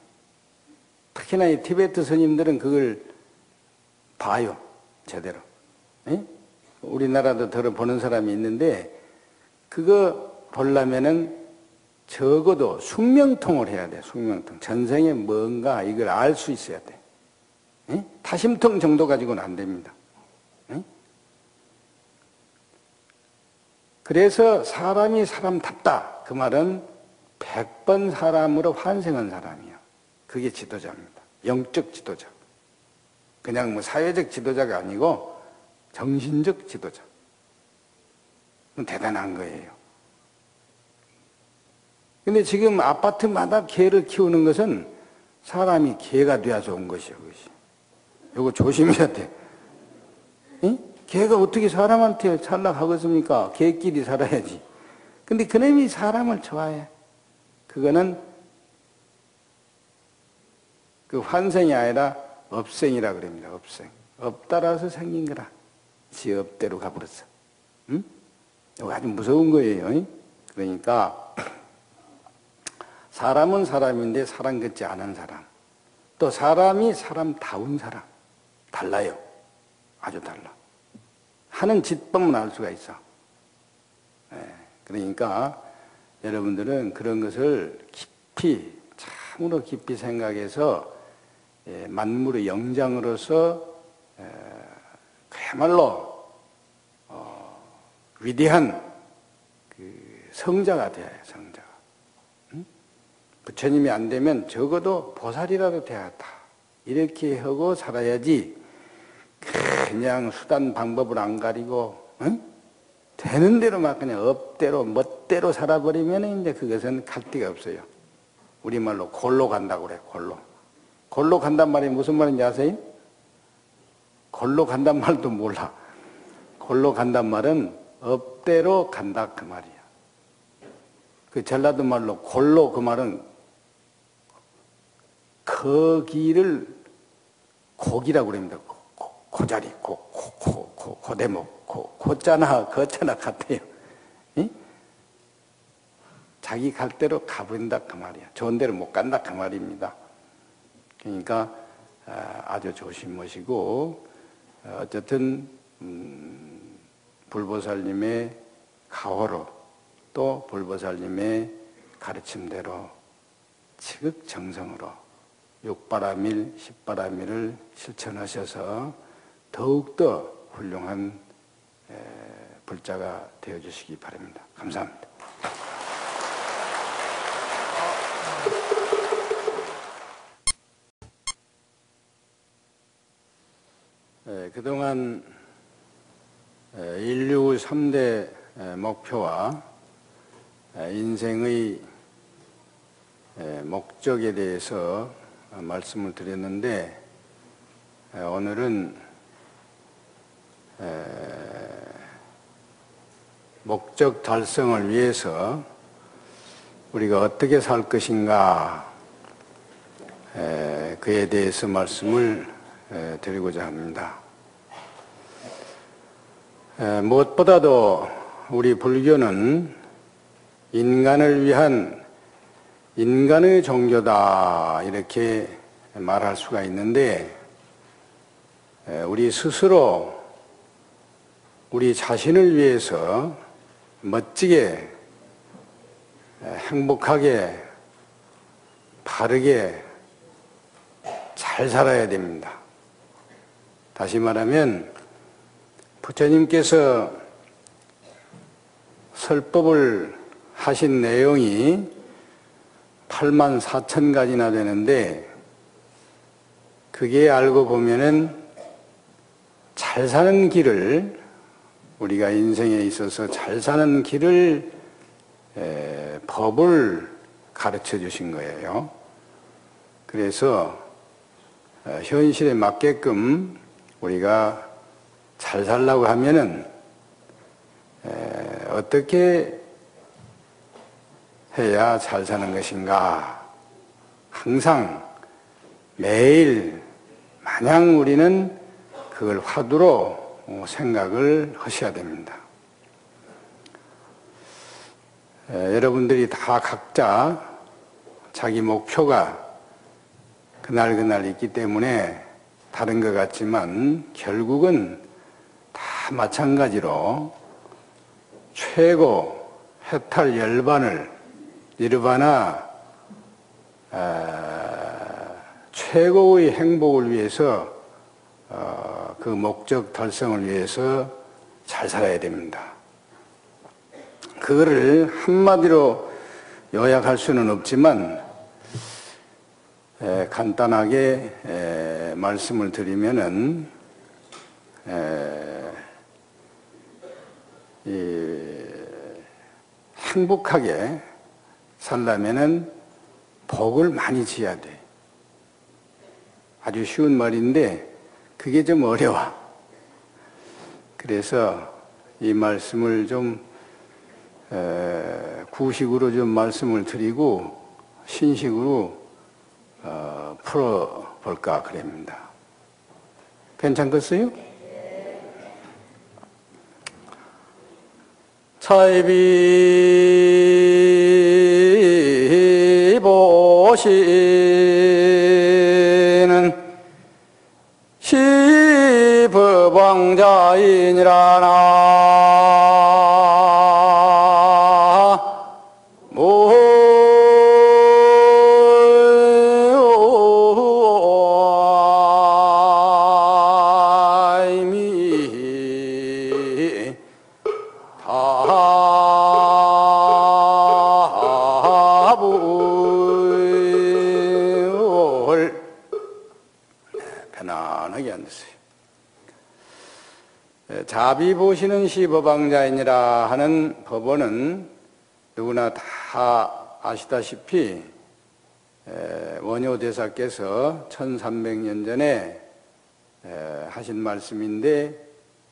특히나 이 티베트 스님들은 그걸 봐요. 제대로. 에? 우리나라도 들어보는 사람이 있는데 그거 보려면은 적어도 숙명통을 해야 돼. 숙명통. 전생에 뭔가 이걸 알 수 있어야 돼. 에? 타심통 정도 가지고는 안 됩니다. 에? 그래서 사람이 사람답다. 그 말은 100번 사람으로 환생한 사람이야. 그게 지도자입니다. 영적 지도자. 그냥 뭐 사회적 지도자가 아니고 정신적 지도자. 대단한 거예요. 근데 지금 아파트마다 개를 키우는 것은 사람이 개가 되어서 온 것이요. 그것이. 이거 조심해야 돼. 응? 개가 어떻게 사람한테 살락하겠습니까? 개끼리 살아야지. 근데 그놈이 사람을 좋아해. 그거는 그 환생이 아니라 업생이라 그럽니다. 업생. 업 따라서 생긴 거라. 지 업대로 가버렸어. 응? 이거 아주 무서운 거예요. 그러니까 사람은 사람인데 사람 같지 않은 사람. 또 사람이 사람다운 사람. 달라요. 아주 달라. 하는 짓 보면 알 수가 있어. 그러니까 여러분들은 그런 것을 깊이, 참으로 깊이 생각해서 만물의 영장으로서 그야말로 위대한 그 성자가 돼야 해요. 성자가. 응? 부처님이 안 되면 적어도 보살이라도 돼야겠다. 이렇게 하고 살아야지 그냥 수단 방법을 안 가리고 응? 되는 대로 막 그냥 업대로 멋대로 살아버리면 이제 그것은 갈 데가 없어요. 우리말로 골로 간다고 그래. 골로. 골로 간단 말이 무슨 말인지 아세요? 골로 간단 말도 몰라. 골로 간단 말은 업대로 간다 그 말이야. 그 전라도 말로 골로 그 말은 거기를 고기라고 그럽니다. 고자리, 고대목, 고자나 거자나 같아요. 응? 자기 갈 대로 가버린다 그 말이야. 좋은 데로 못 간다 그 말입니다. 그러니까 아주 조심하시고 어쨌든 불보살님의 가호로 또 불보살님의 가르침대로 지극정성으로 육바라밀, 십바라밀을 실천하셔서 더욱더 훌륭한 불자가 되어주시기 바랍니다. 감사합니다. 그동안 인류 3대 목표와 인생의 목적에 대해서 말씀을 드렸는데 오늘은 목적 달성을 위해서 우리가 어떻게 살 것인가 그에 대해서 말씀을 드리고자 합니다. 무엇보다도 우리 불교는 인간을 위한 인간의 종교다 이렇게 말할 수가 있는데, 우리 스스로 우리 자신을 위해서 멋지게 행복하게 바르게 잘 살아야 됩니다. 다시 말하면 부처님께서 설법을 하신 내용이 84,000가지나 되는데, 그게 알고 보면은 잘 사는 길을, 우리가 인생에 있어서 잘 사는 길을 법을 가르쳐 주신 거예요. 그래서 현실에 맞게끔 우리가 잘 살려고 하면은 어떻게 해야 잘 사는 것인가, 항상 매일 마냥 우리는 그걸 화두로 생각을 하셔야 됩니다. 여러분들이 다 각자 자기 목표가 그날 있기 때문에 다른 것 같지만, 결국은 다 마찬가지로 최고 해탈 열반을 니르바나 최고의 행복을 위해서, 그 목적 달성을 위해서 잘 살아야 됩니다. 그거를 한마디로 요약할 수는 없지만, 간단하게 말씀을 드리면은, 행복하게 살려면은 복을 많이 지어야 돼. 아주 쉬운 말인데 그게 좀 어려워. 그래서 이 말씀을 좀 구식으로 좀 말씀을 드리고 신식으로 풀어볼까 그럽니다. 괜찮겠어요? 차이비 보시는 시법왕자이니라나 편안하게 앉으세요. 자비 보시는 시법왕자이니라 하는 법원은 누구나 다 아시다시피 원효대사께서 1300년 전에 하신 말씀인데,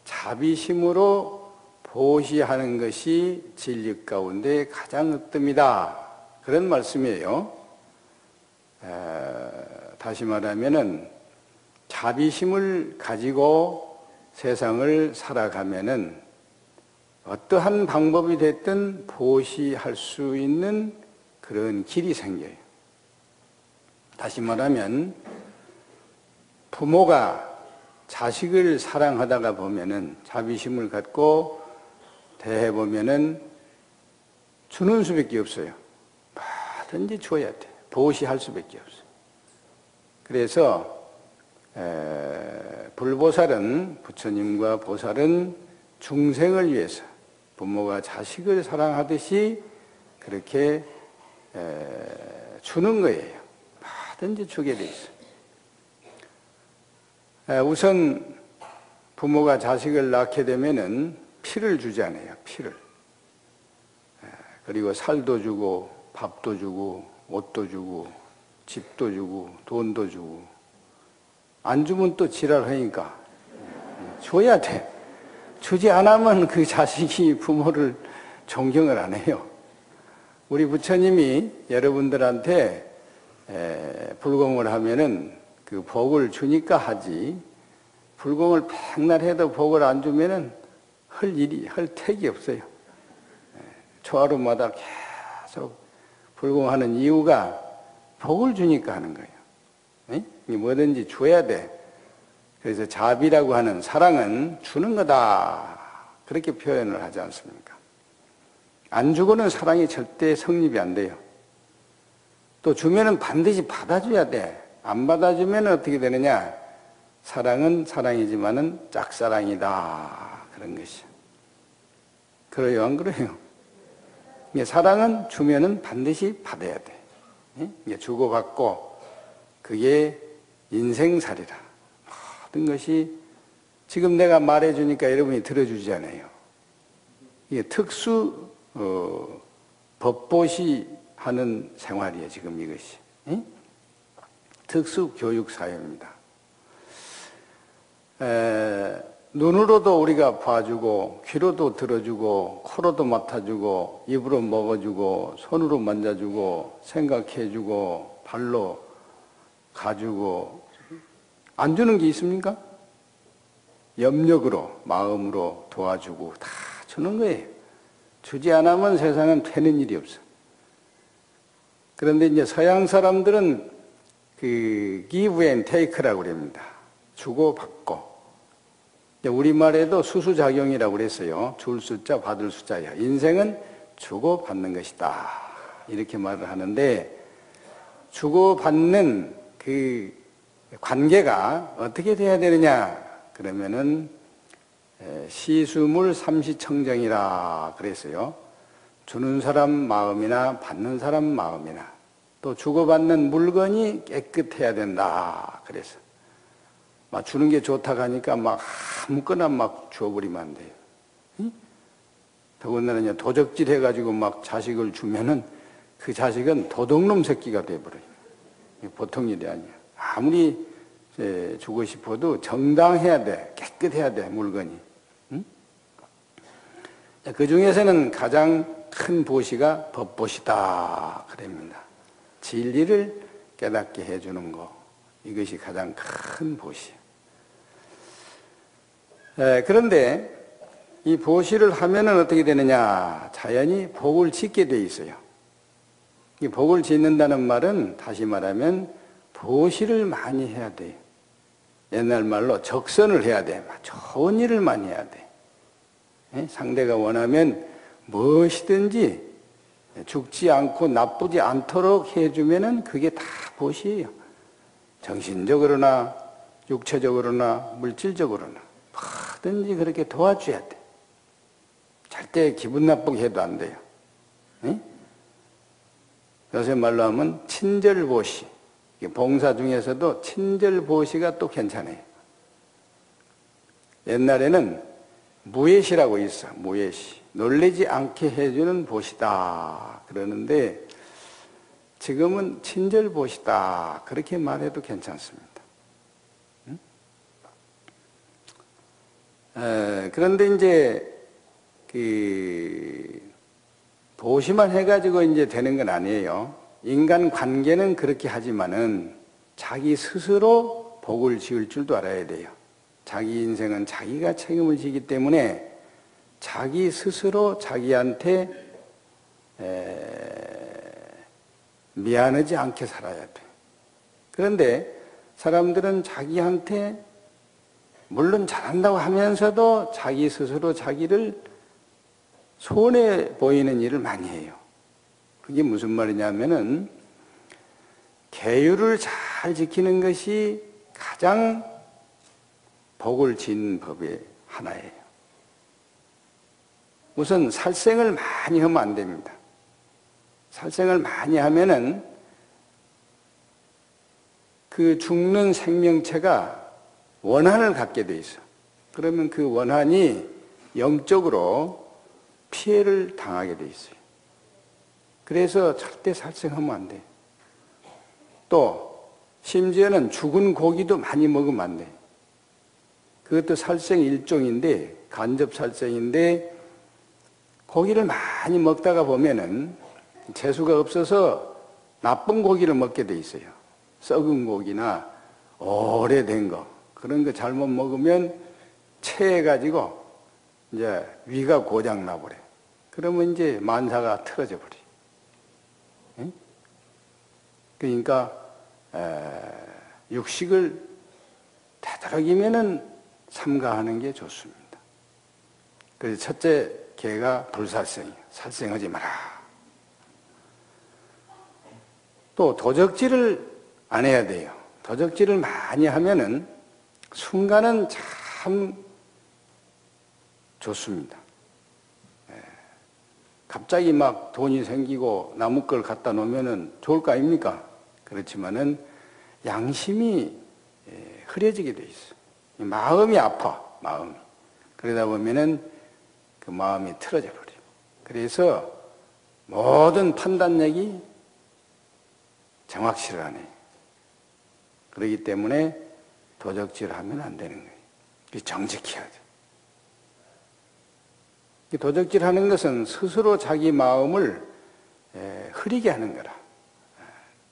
자비심으로 보시하는 것이 진리 가운데 가장 으뜸이다, 그런 말씀이에요. 다시 말하면은 자비심을 가지고 세상을 살아가면은 어떠한 방법이 됐든 보시할 수 있는 그런 길이 생겨요. 다시 말하면 부모가 자식을 사랑하다가 보면은, 자비심을 갖고 대해보면은 주는 수밖에 없어요. 뭐든지 줘야 돼. 보시할 수밖에 없어요. 그래서 불보살은, 부처님과 보살은 중생을 위해서 부모가 자식을 사랑하듯이 그렇게 주는 거예요. 뭐든지 주게 돼 있어요. 우선 부모가 자식을 낳게 되면은 피를 주잖아요. 피를. 그리고 살도 주고 밥도 주고 옷도 주고 집도 주고 돈도 주고, 안 주면 또 지랄하니까 줘야 돼. 주지 않으면 그 자식이 부모를 존경을 안 해요. 우리 부처님이 여러분들한테 불공을 하면은 그 복을 주니까 하지, 불공을 백날 해도 복을 안 주면은 할 택이 없어요. 초하루마다 계속 불공하는 이유가 복을 주니까 하는 거예요. 뭐든지 줘야 돼. 그래서 자비라고 하는 사랑은 주는 거다. 그렇게 표현을 하지 않습니까? 안 주고는 사랑이 절대 성립이 안 돼요. 또 주면은 반드시 받아줘야 돼. 안 받아주면 어떻게 되느냐? 사랑은 사랑이지만은 짝사랑이다. 그런 것이. 그래요, 안 그래요? 사랑은 주면은 반드시 받아야 돼. 주고받고 그게 인생살이라. 모든 것이 지금 내가 말해주니까 여러분이 들어주잖아요. 이게 특수 법보시 하는 생활이에요. 지금 이것이. 특수 교육 사회입니다. 눈으로도 우리가 봐주고 귀로도 들어주고 코로도 맡아주고 입으로 먹어주고 손으로 만져주고 생각해주고 발로 가주고 안 주는 게 있습니까? 염력으로 마음으로 도와주고 다 주는 거예요. 주지 않으면 세상은 되는 일이 없어. 그런데 이제 서양 사람들은 그 give and take라고 그럽니다. 주고 받고. 우리말에도 수수작용이라고 그랬어요. 줄 숫자 받을 숫자야. 인생은 주고 받는 것이다. 이렇게 말을 하는데 주고 받는 그 관계가 어떻게 돼야 되느냐? 그러면은 시수물 삼시청정이라 그랬어요. 주는 사람 마음이나 받는 사람 마음이나 또 주고받는 물건이 깨끗해야 된다. 그래서 막 주는 게 좋다고 하니까 막 아무거나 막 주어버리면 안 돼요. 응? 더군다나 도적질 해가지고 막 자식을 주면은 그 자식은 도둑놈 새끼가 돼버려요. 보통 일이 아니야. 아무리 주고 싶어도 정당해야 돼. 깨끗해야 돼, 물건이. 응? 그 중에서는 가장 큰 보시가 법보시다. 그럽니다. 진리를 깨닫게 해주는 거. 이것이 가장 큰 보시. 그런데 이 보시를 하면은 어떻게 되느냐? 자연히 복을 짓게 돼 있어요. 이 복을 짓는다는 말은 다시 말하면 보시를 많이 해야 돼요. 옛날 말로 적선을 해야 돼. 좋은 일을 많이 해야 돼. 상대가 원하면 무엇이든지 죽지 않고 나쁘지 않도록 해주면은 그게 다 보시예요. 정신적으로나 육체적으로나 물질적으로나 뭐든지 그렇게 도와줘야 돼. 절대 기분 나쁘게 해도 안 돼요. 요새 말로 하면 친절보시. 봉사 중에서도 친절보시가 또 괜찮아요. 옛날에는 무예시라고 있어. 무예시. 놀라지 않게 해주는 보시다. 그러는데 지금은 친절보시다. 그렇게 말해도 괜찮습니다. 그런데 이제 보시만 해가지고 이제 되는 건 아니에요. 인간 관계는 그렇게 하지만은 자기 스스로 복을 지을 줄도 알아야 돼요. 자기 인생은 자기가 책임을 지기 때문에 자기 스스로 자기한테 미안하지 않게 살아야 돼. 그런데 사람들은 자기한테 물론 잘한다고 하면서도 자기 스스로 자기를 손해 보이는 일을 많이 해요. 그게 무슨 말이냐면은 계율을 잘 지키는 것이 가장 복을 지는 법의 하나예요. 우선 살생을 많이 하면 안 됩니다. 살생을 많이 하면은 그 죽는 생명체가 원한을 갖게 돼 있어. 그러면 그 원한이 영적으로 피해를 당하게 돼 있어요. 그래서 절대 살생하면 안 돼. 또 심지어는 죽은 고기도 많이 먹으면 안 돼. 그것도 살생 일종인데 간접 살생인데 고기를 많이 먹다가 보면은 재수가 없어서 나쁜 고기를 먹게 돼 있어요. 썩은 고기나 오래된 거 그런 거 잘못 먹으면 체해가지고 이제 위가 고장 나버려. 그러면 이제 만사가 틀어져 버려. 응? 그러니까 육식을 되도록이면은 삼가하는 게 좋습니다. 그래서 첫째 계가 불살생이에요. 살생하지 마라. 또 도적질을 안 해야 돼요. 도적질을 많이 하면은 순간은 참 좋습니다. 갑자기 막 돈이 생기고 남의 걸 갖다 놓으면은 좋을 거 아닙니까? 그렇지만은 양심이 흐려지게 돼 있어. 마음이 아파, 마음이. 그러다 보면은 그 마음이 틀어져 버려요. 그래서 모든 판단력이 정확치를 않아요. 그렇기 때문에 도적질을 하면 안 되는 거예요. 정직해야 돼. 도적질 하는 것은 스스로 자기 마음을 흐리게 하는 거라.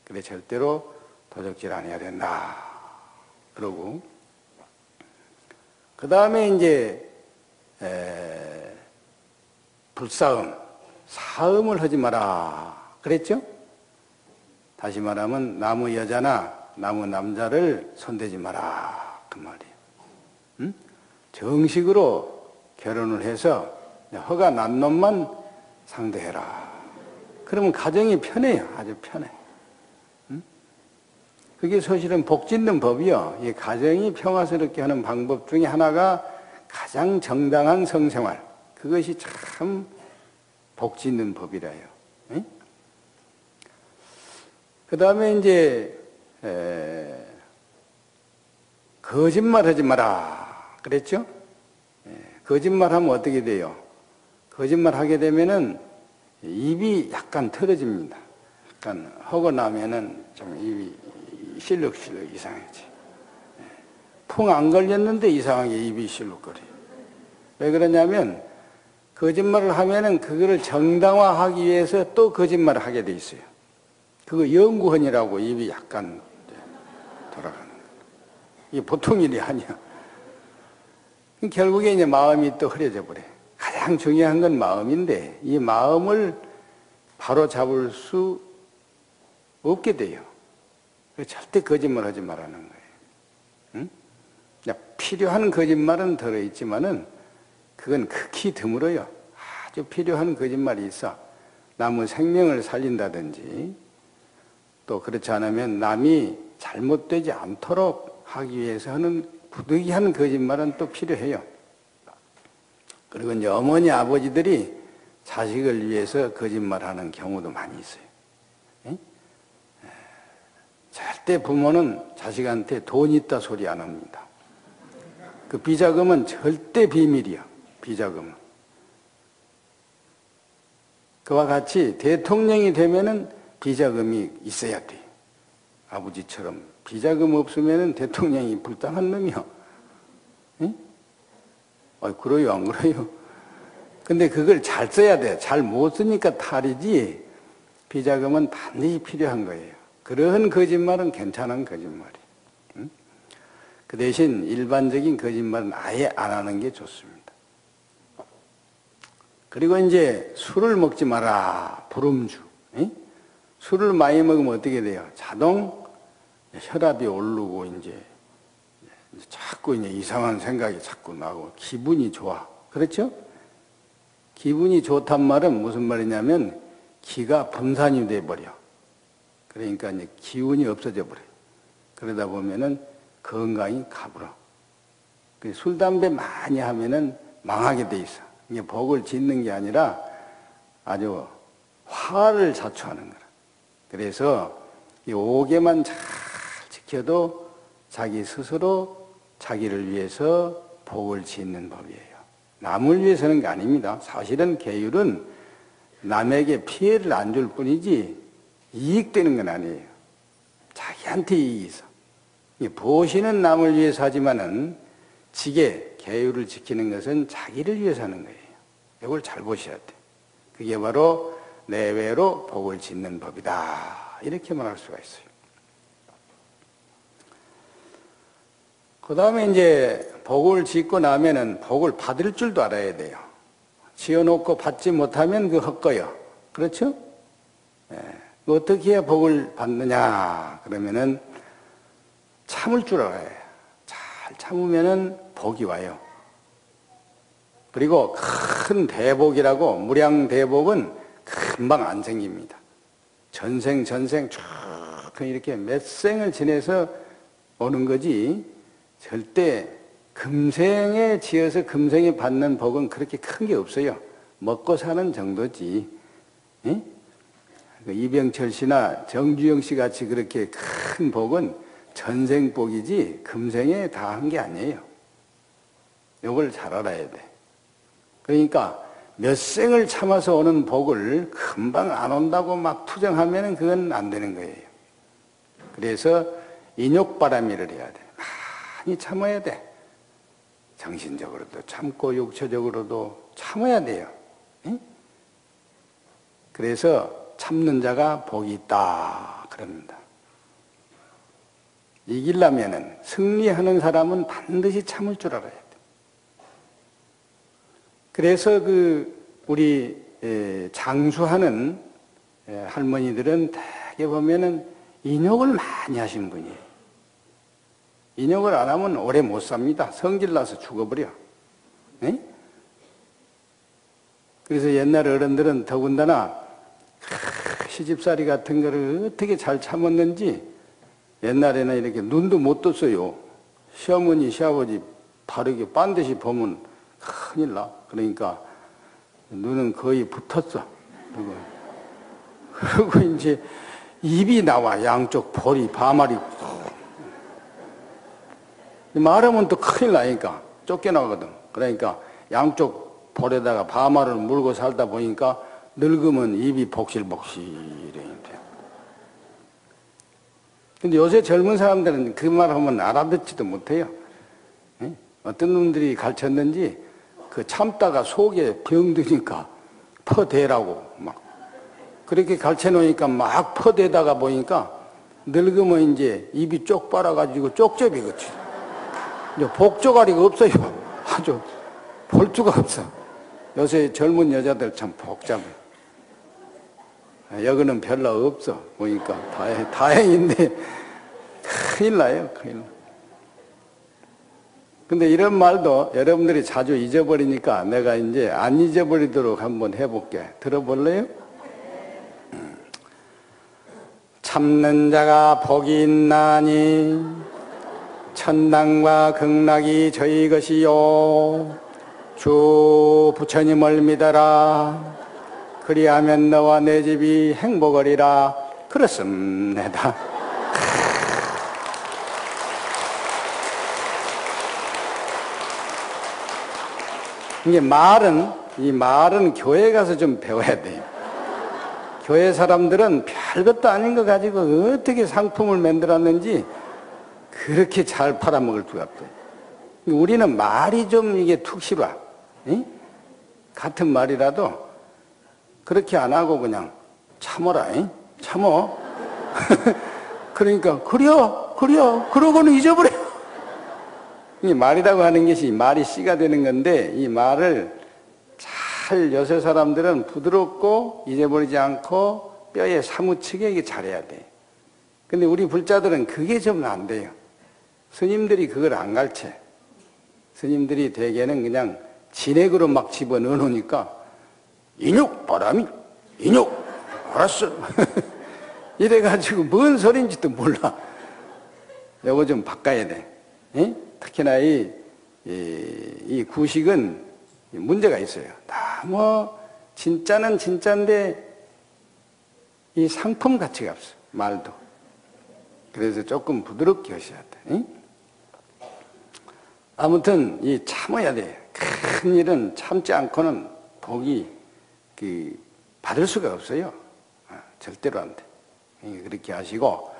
그래 절대로 도적질 안 해야 된다. 그러고 그 다음에 이제 불사음, 사음을 하지 마라. 그랬죠? 다시 말하면 나무 여자나 나무 남자를 손대지 마라. 그 말이에요. 응? 정식으로 결혼을 해서 허가 난 놈만 상대해라. 그러면 가정이 편해요. 아주 편해. 응? 그게 사실은 복 짓는 법이요. 이 가정이 평화스럽게 하는 방법 중에 하나가 가장 정당한 성생활. 그것이 참 복 짓는 법이라요. 응? 그 다음에 이제 거짓말하지 마라. 그랬죠? 거짓말하면 어떻게 돼요? 거짓말하게 되면은 입이 약간 틀어집니다. 약간 하고 나면은 좀 입이 실룩실룩 이상해지. 풍 안 걸렸는데 이상하게 입이 실룩거려요. 왜 그러냐면 거짓말을 하면은 그거를 정당화하기 위해서 또 거짓말을 하게 돼 있어요. 그거 연구원이라고 입이 약간 돌아가는 거예요. 이게 보통 일이 아니야. 결국에 이제 마음이 또 흐려져 버려요. 가장 중요한 건 마음인데 이 마음을 바로 잡을 수 없게 돼요. 절대 거짓말 하지 말라는 거예요. 응? 필요한 거짓말은 들어있지만은 그건 극히 드물어요. 아주 필요한 거짓말이 있어. 남의 생명을 살린다든지 또 그렇지 않으면 남이 잘못되지 않도록 하기 위해서 하는 부득이한 거짓말은 또 필요해요. 그리고 이제 어머니 아버지들이 자식을 위해서 거짓말하는 경우도 많이 있어요. 에? 절대 부모는 자식한테 돈 있다 소리 안 합니다. 그 비자금은 절대 비밀이야. 비자금은. 그와 같이 대통령이 되면은 비자금이 있어야 돼. 아버지처럼 비자금 없으면은 대통령이 불쌍한 놈이야. 그래요, 안 그래요? 근데 그걸 잘 써야 돼. 잘 못 쓰니까 탈이지. 비자금은 반드시 필요한 거예요. 그런 거짓말은 괜찮은 거짓말이에요. 그 대신 일반적인 거짓말은 아예 안 하는 게 좋습니다. 그리고 이제 술을 먹지 마라. 불음주. 술을 많이 먹으면 어떻게 돼요? 자동 혈압이 오르고 이제 자꾸 이제 이상한 생각이 자꾸 나고 기분이 좋아. 그렇죠? 기분이 좋단 말은 무슨 말이냐면 기가 분산이 돼 버려. 그러니까 이제 기운이 없어져 버려. 그러다 보면은 건강이 가불어. 술, 담배 많이 하면은 망하게 돼 있어. 이게 복을 짓는 게 아니라 아주 화를 자초하는 거라. 그래서 이 5개만 잘 지켜도 자기 스스로 자기를 위해서 복을 짓는 법이에요. 남을 위해서는 게 아닙니다. 사실은 계율은 남에게 피해를 안 줄 뿐이지 이익되는 건 아니에요. 자기한테 이익이 있어. 보시는 남을 위해서 하지만은 지게 계율을 지키는 것은 자기를 위해서 하는 거예요. 이걸 잘 보셔야 돼. 그게 바로 내외로 복을 짓는 법이다. 이렇게 말할 수가 있어요. 그 다음에 이제 복을 짓고 나면은 복을 받을 줄도 알아야 돼요. 지어놓고 받지 못하면 그 헛거요. 그렇죠? 예. 어떻게 해야 복을 받느냐? 그러면은 참을 줄 알아야 해요. 잘 참으면은 복이 와요. 그리고 큰 대복이라고, 무량대복은 금방 안 생깁니다. 전생 쭉 이렇게 몇 생을 지내서 오는 거지, 절대 금생에 지어서 금생에 받는 복은 그렇게 큰 게 없어요. 먹고 사는 정도지. 예? 이병철 씨나 정주영 씨 같이 그렇게 큰 복은 전생 복이지 금생에 다 한 게 아니에요. 이걸 잘 알아야 돼. 그러니까 몇 생을 참아서 오는 복을 금방 안 온다고 막 투정하면 그건 안 되는 거예요. 그래서 인욕바람이를 해야 돼. 많이 참아야 돼. 정신적으로도 참고 육체적으로도 참아야 돼요. 응? 그래서 참는 자가 복이 있다 그럽니다. 이기려면은, 승리하는 사람은 반드시 참을 줄 알아야 돼. 그래서 우리 장수하는 할머니들은 대개 보면은 인욕을 많이 하신 분이에요. 인욕을 안 하면 오래 못 삽니다. 성질나서 죽어버려. 네? 그래서 옛날 어른들은 더군다나 시집살이 같은 거를 어떻게 잘 참았는지 옛날에는 이렇게 눈도 못 떴어요. 시어머니, 시아버지 바르게 반드시 보면 큰일 나. 그러니까 눈은 거의 붙었어. 그리고 이제 입이 나와. 양쪽 볼이, 파마리. 말하면 또 큰일 나니까 쫓겨나거든. 그러니까 양쪽 볼에다가 파마를 물고 살다 보니까 늙으면 입이 복실복실해. 근데 요새 젊은 사람들은 그 말 하면 알아듣지도 못해요. 예? 어떤 놈들이 가르쳤는지 그 참다가 속에 병드니까 퍼대라고 막 그렇게 가르쳐 놓으니까 막 퍼대다가 보니까 늙으면 이제 입이 쪽 빨아가지고 쪽제비거지. 복조가리가 없어요. 아주 볼 수가 없어. 요새 젊은 여자들 참 복잡해. 여기는 별로 없어. 보니까 다행인데 큰일 나요. 큰일 나. 근데 이런 말도 여러분들이 자주 잊어버리니까 내가 이제 안 잊어버리도록 한번 해볼게. 들어볼래요? 참는 자가 복이 있나니 천당과 극락이 저희 것이요 주 부처님을 믿어라. 그리하면 너와 내 집이 행복하리라. 그렇습니다. 이게 이 말은 교회 가서 좀 배워야 돼요. 교회 사람들은 별것도 아닌 거 가지고 어떻게 상품을 만들었는지 그렇게 잘 팔아먹을 수가 없어요. 우리는 말이 좀 이게 툭 싫어. 응? 같은 말이라도 그렇게 안 하고 그냥 참어라. 응? 참어. 그러니까 그러고는 잊어버려. 이 말이라고 하는 것이 말이 씨가 되는 건데 이 말을 잘 요새 사람들은 부드럽고 잊어버리지 않고 뼈에 사무치게 이게 잘해야 돼. 근데 우리 불자들은 그게 좀 안 돼요. 스님들이 그걸 안 가르쳐. 스님들이 대개는 그냥 진액으로 막 집어넣어 놓으니까 인욕 바람이 인욕 알았어. 이래가지고 뭔 소리인지도 몰라. 요거 좀 바꿔야 돼. 에? 특히나 이 구식은 문제가 있어요. 너무 진짜는 진짜인데 이 상품 가치가 없어. 말도. 그래서 조금 부드럽게 하셔야 돼. 응? 아무튼 이 참아야 돼. 큰 일은 참지 않고는 복이 받을 수가 없어요. 절대로 안 돼. 그렇게 하시고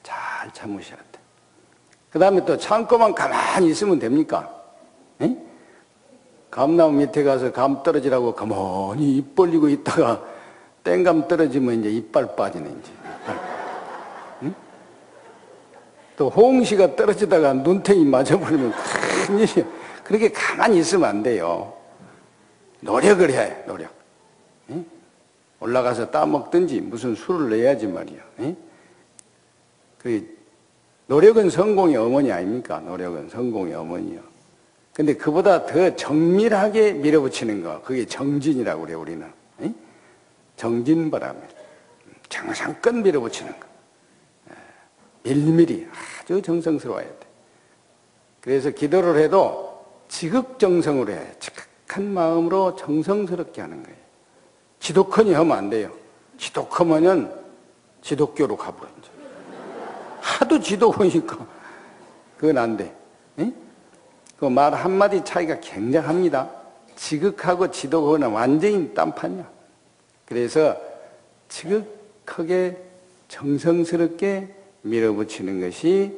잘 참으셔야 돼. 그 다음에 또 참고만 가만히 있으면 됩니까? 에? 감나무 밑에 가서 감 떨어지라고 가만히 입 벌리고 있다가 땡감 떨어지면 이제 이빨 빠지네, 이제. 응? 또 홍시가 떨어지다가 눈탱이 맞아버리면 큰일이야. 그렇게 가만히 있으면 안 돼요. 노력을 해야 해, 노력. 응? 올라가서 따먹든지 무슨 수를 내야지 말이야. 그 노력은 성공의 어머니 아닙니까? 노력은 성공의 어머니요. 근데 그보다 더 정밀하게 밀어붙이는 거, 그게 정진이라고 그래요, 우리는. 정진바람일. 정성껏 밀어붙이는 거. 밀밀히 아주 정성스러워야 돼. 그래서 기도를 해도 지극정성으로 해. 지극한 마음으로 정성스럽게 하는 거예요. 지독하니 하면 안 돼요. 지독하면은 지독교로 가버려. 하도 지독하니까 그건 안 돼. 그 말 한마디 차이가 굉장합니다. 지극하고 지독하고는 완전히 딴판이야. 그래서 지극하게 정성스럽게 밀어붙이는 것이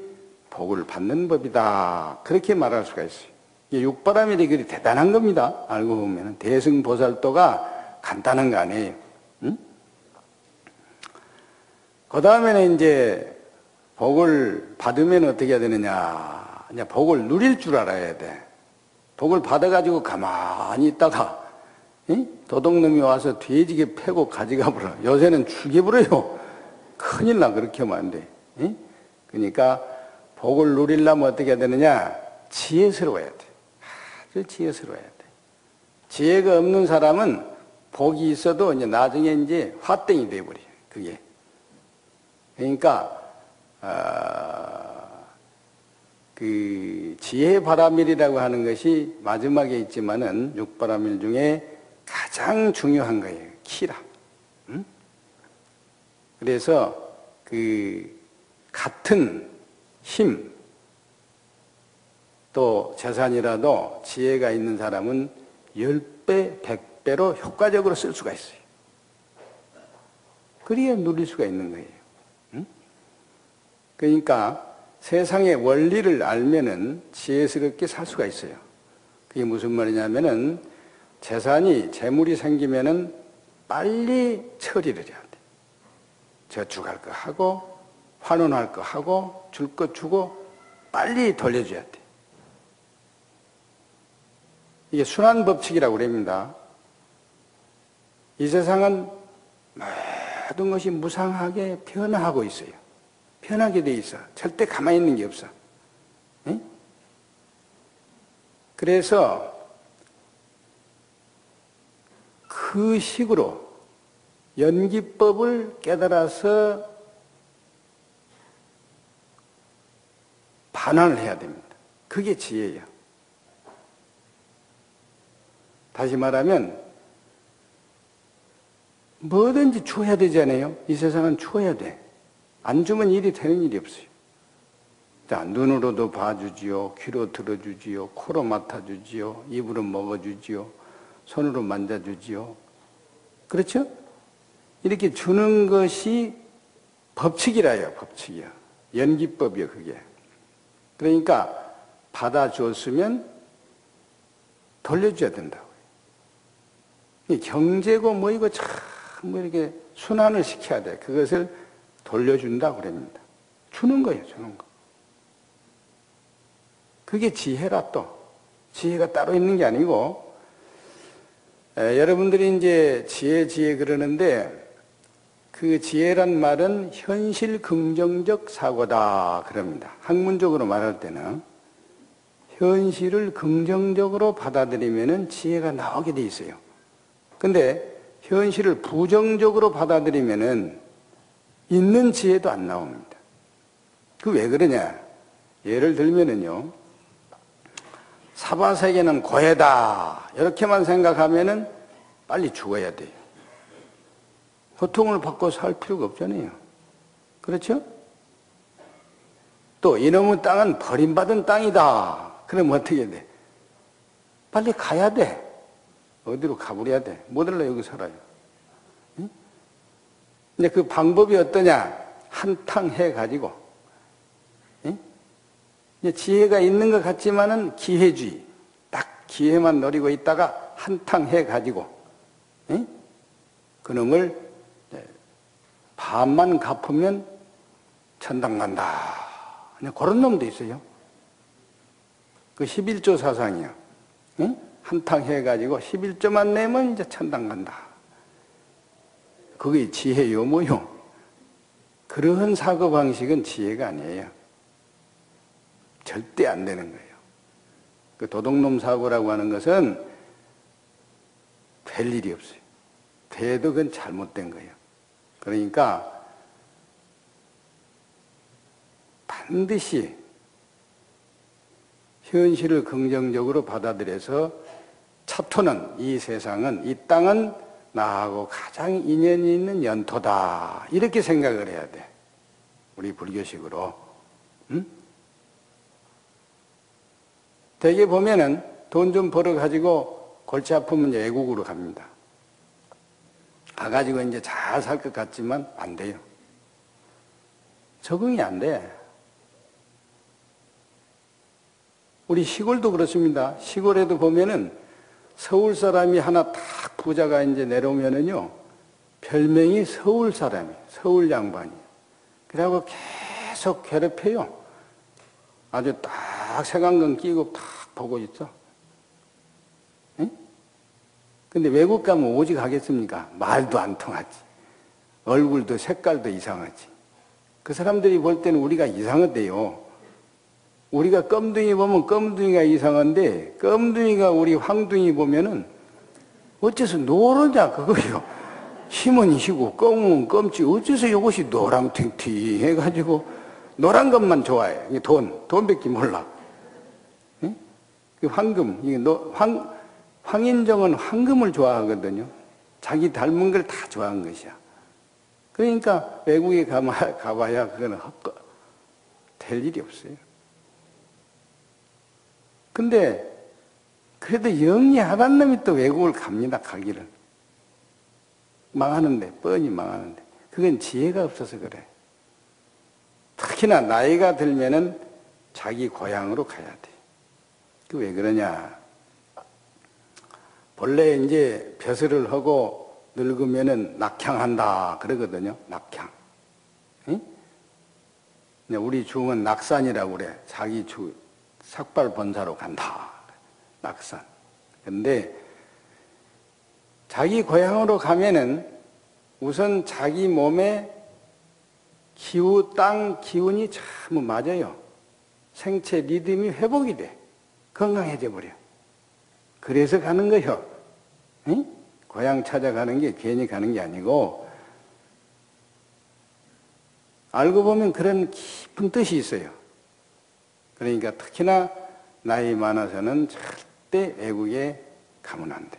복을 받는 법이다. 그렇게 말할 수가 있어요. 육바라밀이 그리 대단한 겁니다. 알고 보면 대승보살도가 간단한 거 아니에요. 그 다음에는 이제 복을 받으면 어떻게 해야 되느냐. 이제 복을 누릴 줄 알아야 돼. 복을 받아가지고 가만히 있다가 도둑놈이 와서 돼지게 패고 가져가 버려. 요새는 죽여버려요. 큰일 나. 그렇게 하면 안 돼. 그러니까 복을 누리려면 어떻게 해야 되느냐. 지혜스러워야 돼. 아주 지혜스러워야 돼. 지혜가 없는 사람은 복이 있어도 이제 나중에 이제 화땡이 돼버려. 그게. 그러니까 그 지혜바라밀이라고 하는 것이 마지막에 있지만은 육바라밀 중에 가장 중요한 거예요. 키라. 그래서 그 같은 힘 또 재산이라도 지혜가 있는 사람은 10배, 100배로 효과적으로 쓸 수가 있어요. 그래야 누릴 수가 있는 거예요. 그러니까 세상의 원리를 알면은 지혜스럽게 살 수가 있어요. 그게 무슨 말이냐면은 재물이 생기면은 빨리 처리를 해야 돼. 저축할 거 하고, 환원할 거 하고, 줄 거 주고, 빨리 돌려줘야 돼. 이게 순환 법칙이라고 그럽니다. 이 세상은 모든 것이 무상하게 변화하고 있어요. 변하게 돼 있어. 절대 가만히 있는 게 없어. 그래서 그 식으로 연기법을 깨달아서 반환을 해야 됩니다. 그게 지혜예요. 다시 말하면 뭐든지 줘야 되잖아요. 이 세상은 줘야 돼. 안 주면 일이 되는 일이 없어요. 자, 눈으로도 봐주지요, 귀로 들어주지요, 코로 맡아주지요, 입으로 먹어주지요, 손으로 만져주지요. 그렇죠? 이렇게 주는 것이 법칙이라요, 법칙이야. 연기법이요, 그게. 그러니까 받아줬으면 돌려줘야 된다고요. 경제고 뭐이고 참 뭐 이렇게 순환을 시켜야 돼. 그것을 돌려준다고 그럽니다. 주는 거예요, 주는 거. 그게 지혜라 또. 지혜가 따로 있는 게 아니고, 여러분들이 이제 지혜 그러는데, 그 지혜란 말은 현실 긍정적 사고다 그럽니다. 학문적으로 말할 때는 현실을 긍정적으로 받아들이면은 지혜가 나오게 돼 있어요. 근데 현실을 부정적으로 받아들이면은 있는 지혜도 안 나옵니다. 그 왜 그러냐? 예를 들면은요, 사바세계는 고해다 이렇게만 생각하면은 빨리 죽어야 돼요. 고통을 받고 살 필요가 없잖아요. 그렇죠? 또 이놈의 땅은 버림받은 땅이다. 그러면 어떻게 돼? 빨리 가야 돼. 어디로 가버려야 돼. 못 올라 여기 살아요. 응? 근데 그 방법이 어떠냐? 한탕 해가지고. 응? 이제 지혜가 있는 것 같지만은 기회주의. 딱 기회만 노리고 있다가 한탕 해가지고. 응? 그놈을 반만 갚으면 천당 간다. 그런 놈도 있어요. 그 11조 사상이야. 응? 한탕 해가지고 11조만 내면 이제 천당 간다. 그게 지혜요 뭐요? 그러한 사고방식은 지혜가 아니에요. 절대 안 되는 거예요. 그 도둑놈 사고라고 하는 것은 될 일이 없어요. 돼도 그건 잘못된 거예요. 그러니까 반드시 현실을 긍정적으로 받아들여서 차토는 이 세상은, 이 땅은 나하고 가장 인연이 있는 연토다. 이렇게 생각을 해야 돼. 우리 불교식으로. 응? 대개 보면은 돈 좀 벌어가지고 골치 아프면 외국으로 갑니다. 가가지고 이제 잘 살 것 같지만 안 돼요. 적응이 안 돼. 우리 시골도 그렇습니다. 시골에도 보면은 서울 사람이 하나 딱 부자가 이제 내려오면은요, 별명이 서울 사람이, 서울 양반이. 그래갖고 계속 괴롭혀요. 아주 딱 색안경 끼고 딱 보고 있어. 응? 근데 외국 가면 오직 하겠습니까? 말도 안 통하지. 얼굴도 색깔도 이상하지. 그 사람들이 볼 때는 우리가 이상하대요. 우리가 껌둥이 보면 껌둥이가 이상한데, 껌둥이가 우리 황둥이 보면은 어째서 노르냐 그거요. 힘은 이시고 껌은 껌지 어째서 이것이 노랑탱탱 해가지고 노란 것만 좋아해. 돈밖에 몰라. 응? 그 황금, 황인정은 황금을 좋아하거든요. 자기 닮은 걸 다 좋아한 것이야. 그러니까 외국에 가봐야 그거는 될 일이 없어요. 근데 그래도 영리하단 놈이 또 외국을 갑니다. 가기를. 망하는데, 뻔히 망하는데. 그건 지혜가 없어서 그래. 특히나 나이가 들면은 자기 고향으로 가야 돼. 그 왜 그러냐. 본래 이제 벼슬을 하고 늙으면은 낙향한다 그러거든요. 낙향. 응? 우리 중은 낙산이라고 그래. 자기 삭발 본사로 간다. 낙산. 근데 자기 고향으로 가면은 우선 자기 몸에 땅 기운이 참 맞아요. 생체 리듬이 회복이 돼. 건강해져 버려. 그래서 가는 거요. 응? 고향 찾아가는 게 괜히 가는 게 아니고, 알고 보면 그런 깊은 뜻이 있어요. 그러니까 특히나 나이 많아서는 절대 외국에 가면 안 돼.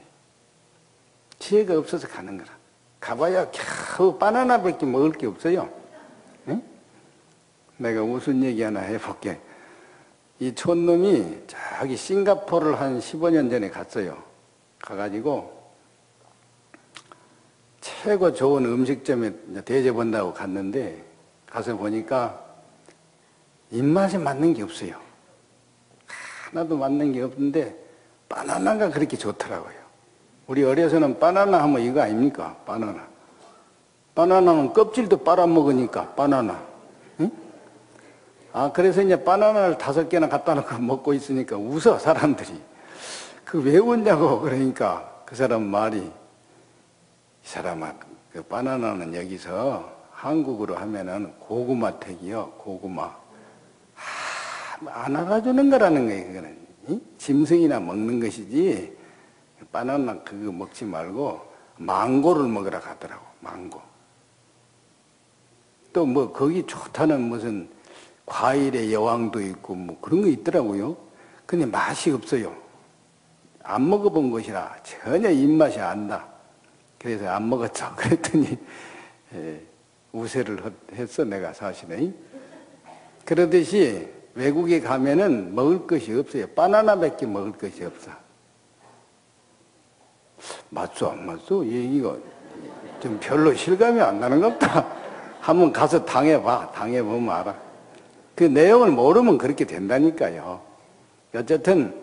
지혜가 없어서 가는 거라. 가봐야 겨우 바나나밖에 먹을 게 없어요. 응? 내가 무슨 얘기 하나 해볼게. 이 촌놈이 저기 싱가포르를 한 15년 전에 갔어요. 가가지고 최고 좋은 음식점에 대접한다고 갔는데, 가서 보니까 입맛에 맞는 게 없어요. 하나도 맞는 게 없는데 바나나가 그렇게 좋더라고요. 우리 어려서는 바나나 하면 이거 아닙니까? 바나나. 바나나는 껍질도 빨아먹으니까 바나나. 응? 그래서 이제 바나나를 5개나 갖다 놓고 먹고 있으니까 웃어, 사람들이. 그 왜 웃냐고. 그러니까 그 사람 말이, 이 사람아, 그 바나나는 여기서 한국으로 하면은 고구마 택이요, 고구마. 안 알아주는 거라는 거예요, 그거는. 응? 짐승이나 먹는 것이지, 바나나 그거 먹지 말고, 망고를 먹으라 하더라고, 망고. 또 뭐, 거기 좋다는 무슨 과일의 여왕도 있고, 뭐 그런 거 있더라고요. 근데 맛이 없어요. 안 먹어본 것이라 전혀 입맛이 안 나. 그래서 안 먹었죠. 그랬더니, 우세를 했어, 내가 사실은. 그러듯이, 외국에 가면은 먹을 것이 없어요. 바나나밖에 먹을 것이 없어. 맞소, 안 맞소? 이거 좀 별로 실감이 안 나는 것 같다. 한번 가서 당해봐. 당해보면 알아. 그 내용을 모르면 그렇게 된다니까요. 어쨌든,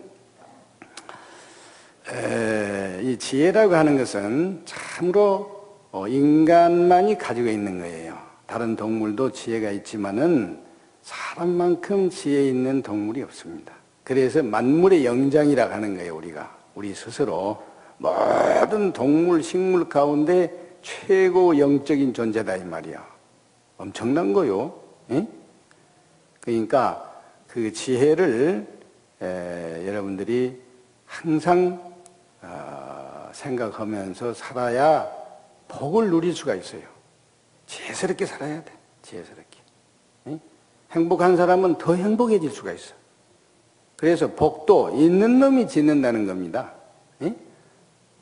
이 지혜라고 하는 것은 참으로 인간만이 가지고 있는 거예요. 다른 동물도 지혜가 있지만은 사람만큼 지혜 있는 동물이 없습니다. 그래서 만물의 영장이라고 하는 거예요, 우리가. 우리 스스로. 모든 동물, 식물 가운데 최고 영적인 존재다 이 말이야. 엄청난 거요. 예? 그러니까 그 지혜를 여러분들이 항상 생각하면서 살아야 복을 누릴 수가 있어요. 지혜스럽게 살아야 돼. 지혜스럽게. 예? 행복한 사람은 더 행복해질 수가 있어. 그래서 복도 있는 놈이 짓는다는 겁니다. 예?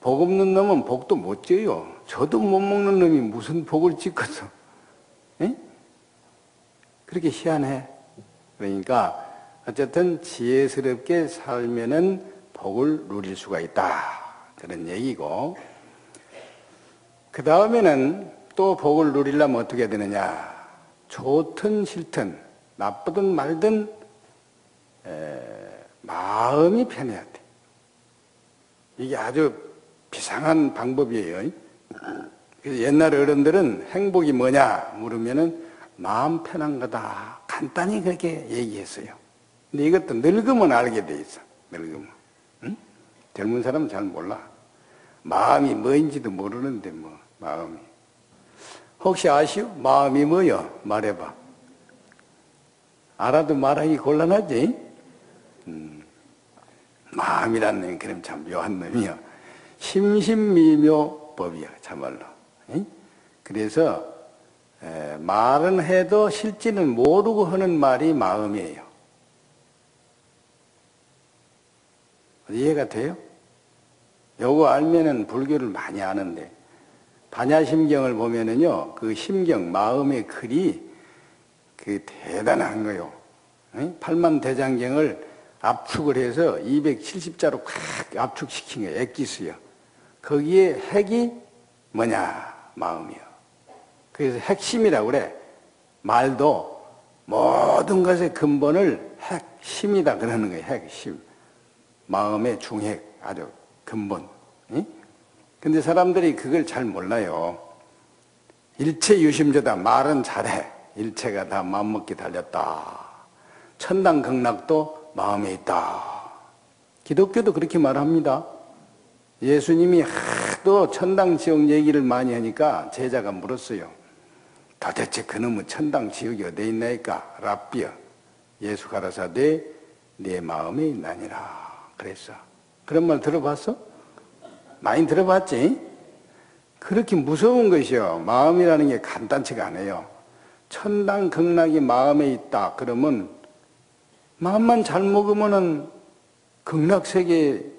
복 없는 놈은 복도 못 지어요. 저도 못 먹는 놈이 무슨 복을 짓겠어. 예? 그렇게 희한해. 그러니까 어쨌든 지혜스럽게 살면은 복을 누릴 수가 있다. 그런 얘기고. 그 다음에는 또 복을 누리려면 어떻게 되느냐. 좋든 싫든 나쁘든 말든 마음이 편해야 돼. 이게 아주 비상한 방법이에요. 그래서 옛날 어른들은 행복이 뭐냐 물으면은 마음 편한 거다. 간단히 그렇게 얘기했어요. 근데 이것도 늙으면 알게 돼 있어. 늙으면. 응? 젊은 사람은 잘 몰라. 마음이 뭐인지도 모르는데 뭐 마음이. 혹시 아시오? 마음이 뭐요? 말해봐. 알아도 말하기 곤란하지? 마음이라는 놈이 그럼 참 묘한 놈이요. 심신미묘법이야 참말로. 응? 그래서 말은 해도 실제는 모르고 하는 말이 마음이에요. 이해가 돼요? 요거 알면은 불교를 많이 아는데 반야심경을 보면은요 그 심경 마음의 글이 그 대단한 거요. 팔만대장경을 압축을 해서 270자로 콱 압축시킨 거예요. 액기스요. 거기에 핵이 뭐냐? 마음이요. 그래서 핵심이라고 그래. 말도 모든 것의 근본을 핵심이다 그러는 거예요. 핵심. 마음의 중핵, 아주 근본. 근데 사람들이 그걸 잘 몰라요. 일체 유심조다. 말은 잘해. 일체가 다 마음먹기 달렸다. 천당극락도 마음에 있다. 기독교도 그렇게 말합니다. 예수님이 하도 천당 지옥 얘기를 많이 하니까 제자가 물었어요. 도대체 그놈의 천당 지옥이 어디 있나이까? 랍비여. 예수 가라사대 네 마음에 있나니라. 그랬어. 그런 말 들어봤어? 많이 들어봤지? 그렇게 무서운 것이요. 마음이라는 게 간단치가 않아요. 천당 극락이 마음에 있다. 그러면 마음만 잘 먹으면은 극락세계에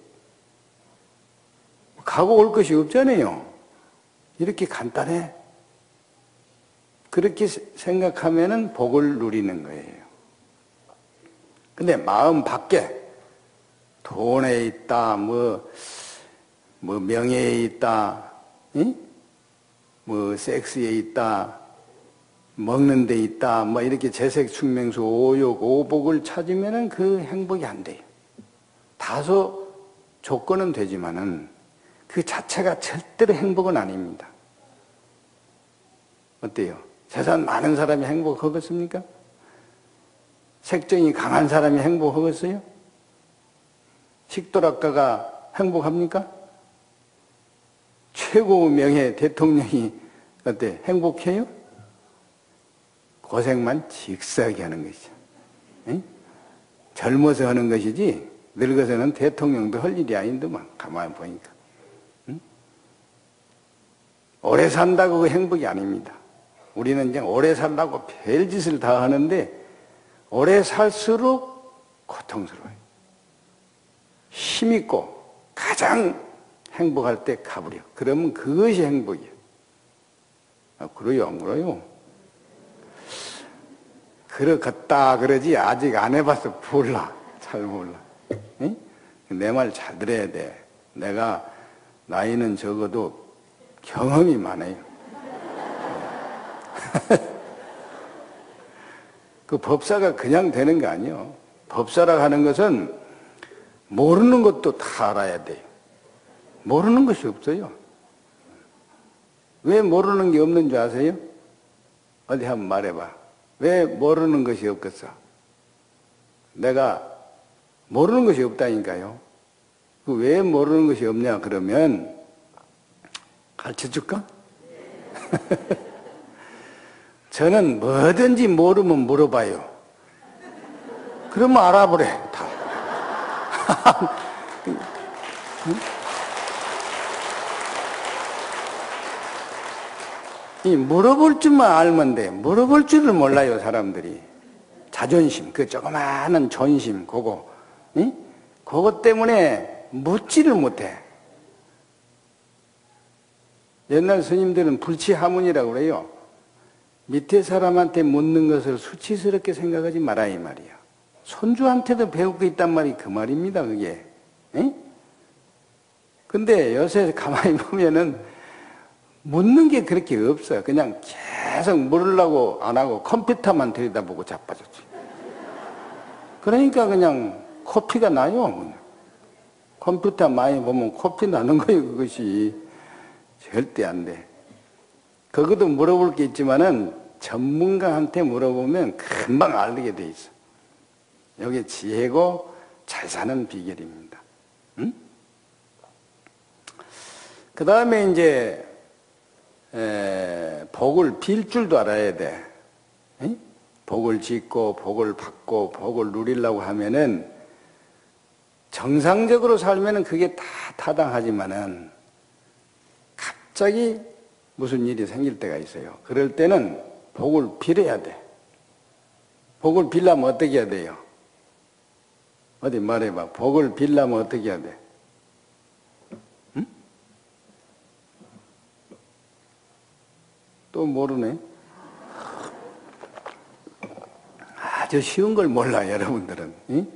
가고 올 것이 없잖아요. 이렇게 간단해. 그렇게 생각하면은 복을 누리는 거예요. 근데 마음 밖에 돈에 있다, 뭐 명예에 있다, 뭐 섹스에 있다, 먹는 데 있다, 뭐 이렇게 재색, 충명수, 오욕, 오복을 찾으면은 그 행복이 안 돼요. 다소 조건은 되지만은 그 자체가 절대로 행복은 아닙니다. 어때요? 재산 많은 사람이 행복하겠습니까? 색정이 강한 사람이 행복하겠어요? 식도락가가 행복합니까? 최고 명예 대통령이 어때? 행복해요? 고생만 직사하게 하는 것이죠. 응? 젊어서 하는 것이지 늙어서는 대통령도 할 일이 아닌데만 가만히 보니까. 응? 오래 산다고 그 행복이 아닙니다. 우리는 이제 오래 살라고 별짓을 다 하는데 오래 살수록 고통스러워요. 힘있고 가장 행복할 때 가버려. 그러면 그것이 행복이에요. 아, 그래요? 안 그래요? 그렇겠다 그러지 아직 안 해봐서 몰라. 잘 몰라. 내 말 잘 들어야 돼. 내가 나이는 적어도 경험이 많아요. 그 법사가 그냥 되는 거 아니에요. 법사라고 하는 것은 모르는 것도 다 알아야 돼요. 모르는 것이 없어요. 왜 모르는 게 없는 줄 아세요? 어디 한번 말해봐. 왜 모르는 것이 없겠어? 내가 모르는 것이 없다니까요. 그 왜 모르는 것이 없냐 그러면 가르쳐 줄까? 저는 뭐든지 모르면 물어봐요. 그러면 알아보래, 다. 이 물어볼 줄만 알면 돼. 물어볼 줄을 몰라요, 사람들이. 자존심, 그 조그마한 존심, 그거. 응? 그것 때문에 묻지를 못해. 옛날 스님들은 불치하문이라고 그래요. 밑에 사람한테 묻는 것을 수치스럽게 생각하지 마라, 이 말이야. 손주한테도 배울 게 있단 말이 그 말입니다, 그게. 응? 근데 요새 가만히 보면은 묻는 게 그렇게 없어요. 그냥 계속 물으려고 안 하고 컴퓨터만 들여다보고 자빠졌지. 그러니까 그냥 코피가 나요. 컴퓨터 많이 보면 코피 나는 거예요, 그것이. 절대 안 돼. 그것도 물어볼 게 있지만은 전문가한테 물어보면 금방 알게 돼 있어. 이게 지혜고 잘 사는 비결입니다. 응? 그 다음에 이제 복을 빌 줄도 알아야 돼. 응? 복을 짓고 복을 받고 복을 누리려고 하면은 정상적으로 살면은 그게 다 타당하지만은 갑자기 무슨 일이 생길 때가 있어요. 그럴 때는 복을 빌어야 돼. 복을 빌려면 어떻게 해야 돼요? 어디 말해봐. 복을 빌려면 어떻게 해야 돼? 응? 또 모르네. 아주 쉬운 걸 몰라, 여러분들은. 응?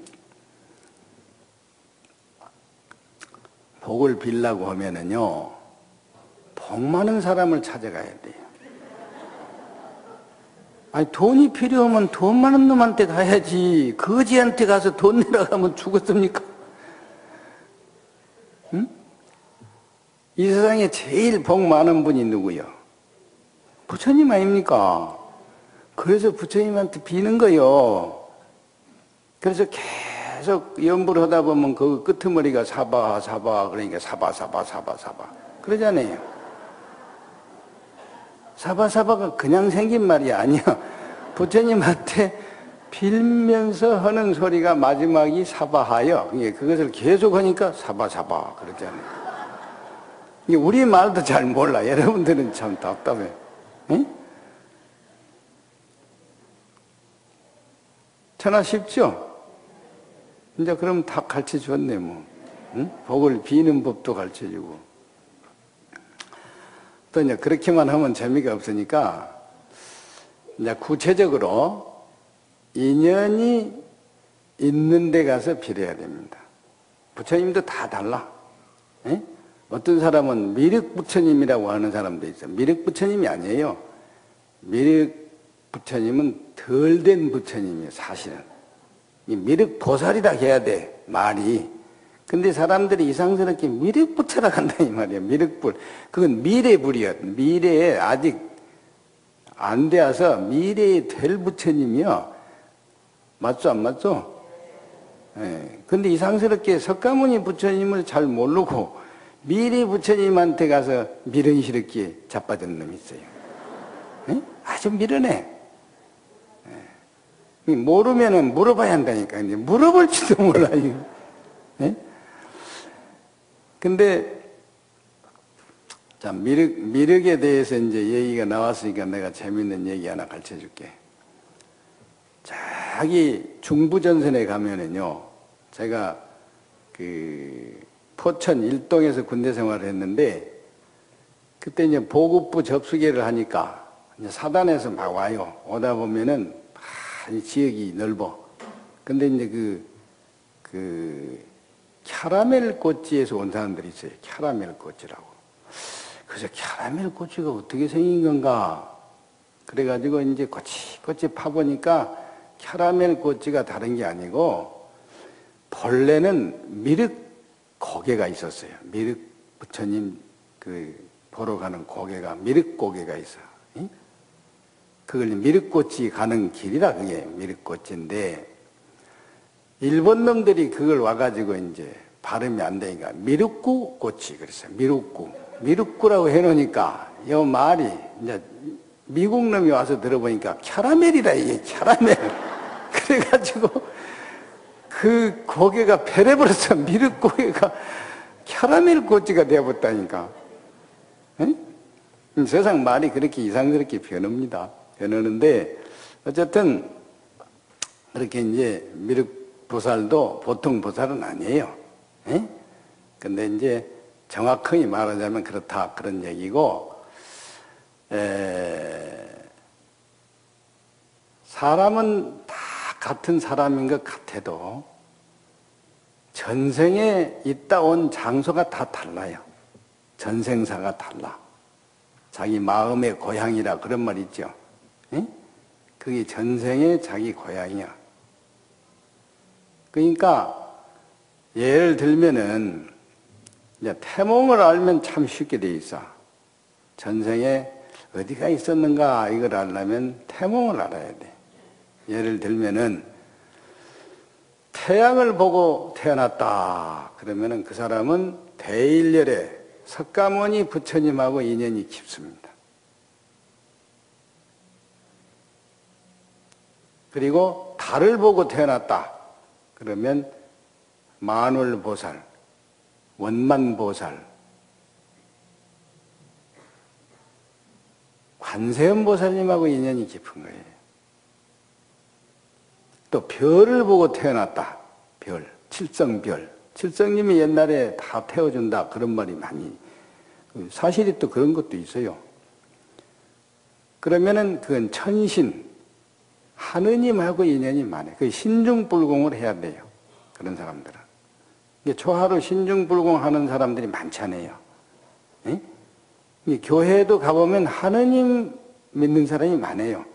복을 빌려고 하면은요, 복 많은 사람을 찾아가야 돼요. 아니, 돈이 필요하면 돈 많은 놈한테 가야지. 거지한테 가서 돈 내라고 하면 죽었습니까? 응? 이 세상에 제일 복 많은 분이 누구요? 부처님 아닙니까? 그래서 부처님한테 비는 거요. 그래서 계속 연불 하다 보면 그 끄트머리가 사바, 사바, 그러니까 사바, 사바, 사바, 사바. 그러잖아요. 사바사바가 그냥 생긴 말이 아니야. 부처님한테 빌면서 하는 소리가 마지막이 사바하여. 그것을 계속 하니까 사바사바 그러잖아요. 우리 말도 잘 몰라. 여러분들은 참 답답해. 응? 천하 쉽죠? 이제 그럼 다 가르쳐 줬네, 뭐. 응? 복을 비는 법도 가르쳐 주고. 또 이제 그렇게만 하면 재미가 없으니까 이제 구체적으로 인연이 있는 데 가서 빌어야 됩니다. 부처님도 다 달라. 에? 어떤 사람은 미륵 부처님이라고 하는 사람도 있어요. 미륵 부처님이 아니에요. 미륵 부처님은 덜 된 부처님이에요, 사실은. 이 미륵 보살이라 해야 돼, 말이. 근데 사람들이 이상스럽게 미륵부처라고 한다 이 말이야. 미륵불. 그건 미래불이야. 미래에 아직 안 되어서 미래에 될 부처님이요. 맞죠? 안 맞죠? 예. 근데 이상스럽게 석가모니 부처님을 잘 모르고 미래 부처님한테 가서 미련스럽게 자빠진 놈이 있어요. 예? 아주 미련해. 예. 모르면은 물어봐야 한다니까. 이제 물어볼지도 몰라요. 예? 근데, 자, 미륵에 대해서 이제 얘기가 나왔으니까 내가 재밌는 얘기 하나 가르쳐 줄게. 저기 중부전선에 가면은요, 제가 그 포천 일동에서 군대 생활을 했는데, 그때 이제 보급부 접수계를 하니까 이제 사단에서 막 와요. 오다 보면은, 이 지역이 넓어. 근데 이제 캐러멜 꼬치에서 온 사람들이 있어요. 캐러멜 꼬치라고. 그래서 캐러멜 꼬치가 어떻게 생긴 건가? 그래가지고 이제 꼬치 파보니까 캐러멜 꼬치가 다른 게 아니고 본래는 미륵 고개가 있었어요. 미륵 부처님 보러 가는 고개가 미륵 고개가 있어. 응? 그걸 미륵꼬치 가는 길이라 그게 미륵꼬치인데 일본 놈들이 그걸 와가지고 이제 발음이 안 되니까 미륵구 꼬치 그랬어요. 미륵구. 미륵구라고 해놓으니까 요 말이 이제 미국 놈이 와서 들어보니까 캐러멜이다 이게 캐러멜. 그래가지고 그 고개가 변해버렸어. 미륵 고개가 캐러멜 고지가 되어버렸다니까. 세상 말이 그렇게 이상스럽게 변합니다. 변하는데 어쨌든 그렇게 이제 미륵 보살도 보통 보살은 아니에요. 근데 이제 정확하게 말하자면 그렇다 그런 얘기고, 사람은 다 같은 사람인 것 같아도 전생에 있다 온 장소가 다 달라요. 전생사가 달라. 자기 마음의 고향이라 그런 말 있죠. 그게 전생의 자기 고향이야. 그러니까 예를 들면은 이제 태몽을 알면 참 쉽게 돼 있어. 전생에 어디가 있었는가 이걸 알려면 태몽을 알아야 돼. 예를 들면은 태양을 보고 태어났다 그러면은 그 사람은 대일열에 석가모니 부처님하고 인연이 깊습니다. 그리고 달을 보고 태어났다 그러면 만월보살, 원만보살, 관세음보살님하고 인연이 깊은 거예요. 또 별을 보고 태어났다. 별, 칠성별. 칠성님이 옛날에 다 태워준다 그런 말이 많이 사실이 또 그런 것도 있어요. 그러면은 그건 천신, 하느님하고 인연이 많아요. 그 신중불공을 해야 돼요. 그런 사람들은. 초하루 신중불공하는 사람들이 많잖아요. 교회도 가보면 하느님 믿는 사람이 많아요.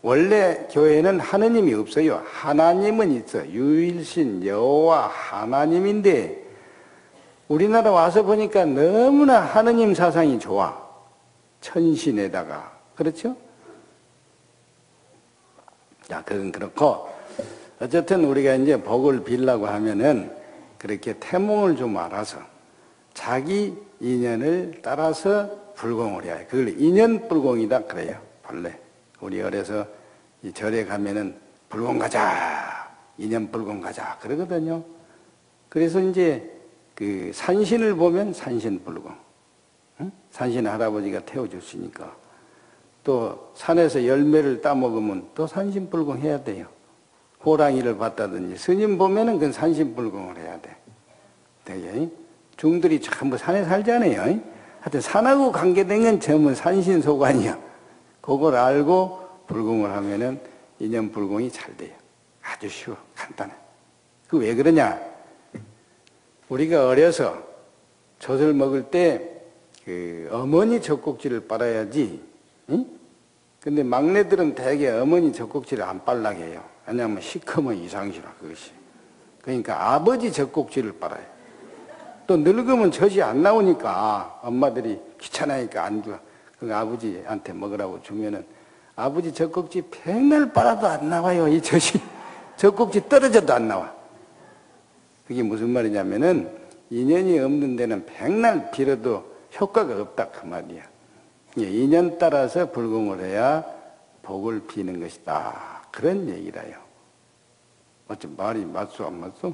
원래 교회는 하느님이 없어요. 하나님은 있어. 유일신 여호와 하나님인데 우리나라 와서 보니까 너무나 하느님 사상이 좋아. 천신에다가. 그렇죠? 자, 그건 그렇고 어쨌든 우리가 이제 복을 빌려고 하면은 그렇게 태몽을 좀 알아서 자기 인연을 따라서 불공을 해야 해. 그걸 인연불공이다 그래요. 본래. 우리 어려서 이 절에 가면은 불공 가자, 인연불공 가자 그러거든요. 그래서 이제 그 산신을 보면 산신불공, 산신 할아버지가 태워줬으니까 또 산에서 열매를 따먹으면 또 산신불공 해야 돼요. 호랑이를 봤다든지 스님 보면은 그건 산신불공을 해야 돼. 되게 중들이 전부 산에 살잖아요. 하여튼 산하고 관계된 건 전부 산신소관이야. 그걸 알고 불공을 하면은 인연불공이 잘 돼요. 아주 쉬워, 간단해. 그 왜 그러냐? 우리가 어려서 젖을 먹을 때 그 어머니 젖꼭지를 빨아야지. 근데 막내들은 대개 어머니 젖꼭지를 안 빨라게 해요. 왜냐하면 시커먼 이상시라 그것이. 그러니까 아버지 젖꼭지를 빨아요. 또 늙으면 젖이 안 나오니까 엄마들이 귀찮으니까 안 줘. 그 아버지한테 먹으라고 주면은 아버지 젖꼭지 백날 빨아도 안 나와요. 이 젖이 젖꼭지 떨어져도 안 나와. 그게 무슨 말이냐면은 인연이 없는 데는 백날 빌어도 효과가 없다 그 말이야. 인연 따라서 불공을 해야 복을 비는 것이다. 그런 얘기라요. 어째 말이 맞소 안 맞소?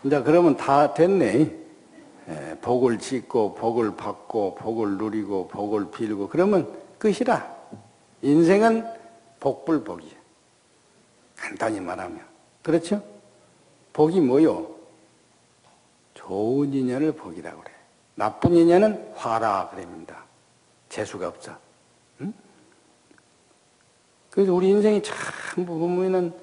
이제 그러면 다 됐네. 복을 짓고 복을 받고 복을 누리고 복을 빌고 그러면 끝이라. 인생은 복불복이야. 간단히 말하면. 그렇죠? 복이 뭐요? 좋은 인연을 복이라고 그래. 나쁜 인연은 화라 그럽니다. 재수가 없어. 응? 그래서 우리 인생이 참 보면은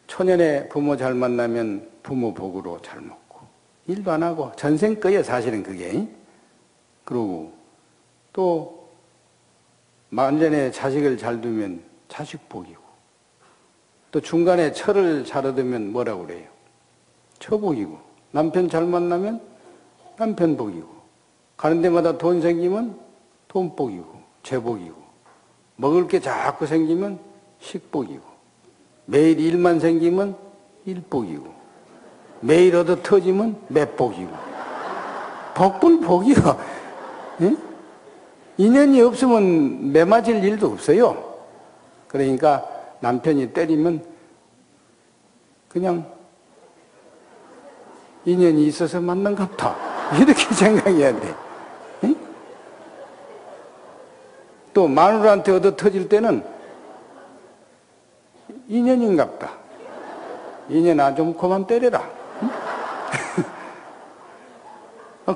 초년에 부모 잘 만나면 부모 복으로 잘 먹고 일도 안 하고 전생 거예요 사실은 그게. 그러고 또 만전에 자식을 잘 두면 자식 복이고 또 중간에 처를 잘 얻으면 뭐라고 그래요? 처복이고 남편 잘 만나면 남편 복이고 가는 데마다 돈 생기면 돈 복이고 재복이고 먹을 게 자꾸 생기면 식복이고 매일 일만 생기면 일복이고 매일 얻어 터지면 맷복이고. 복불 복이요. 예? 인연이 없으면 매 맞을 일도 없어요. 그러니까 남편이 때리면 그냥 인연이 있어서 만난갑다. 이렇게 생각해야 돼. 예? 또 마누라한테 얻어 터질 때는 인연인갑다. 인연아 좀 그만 때려라. 응?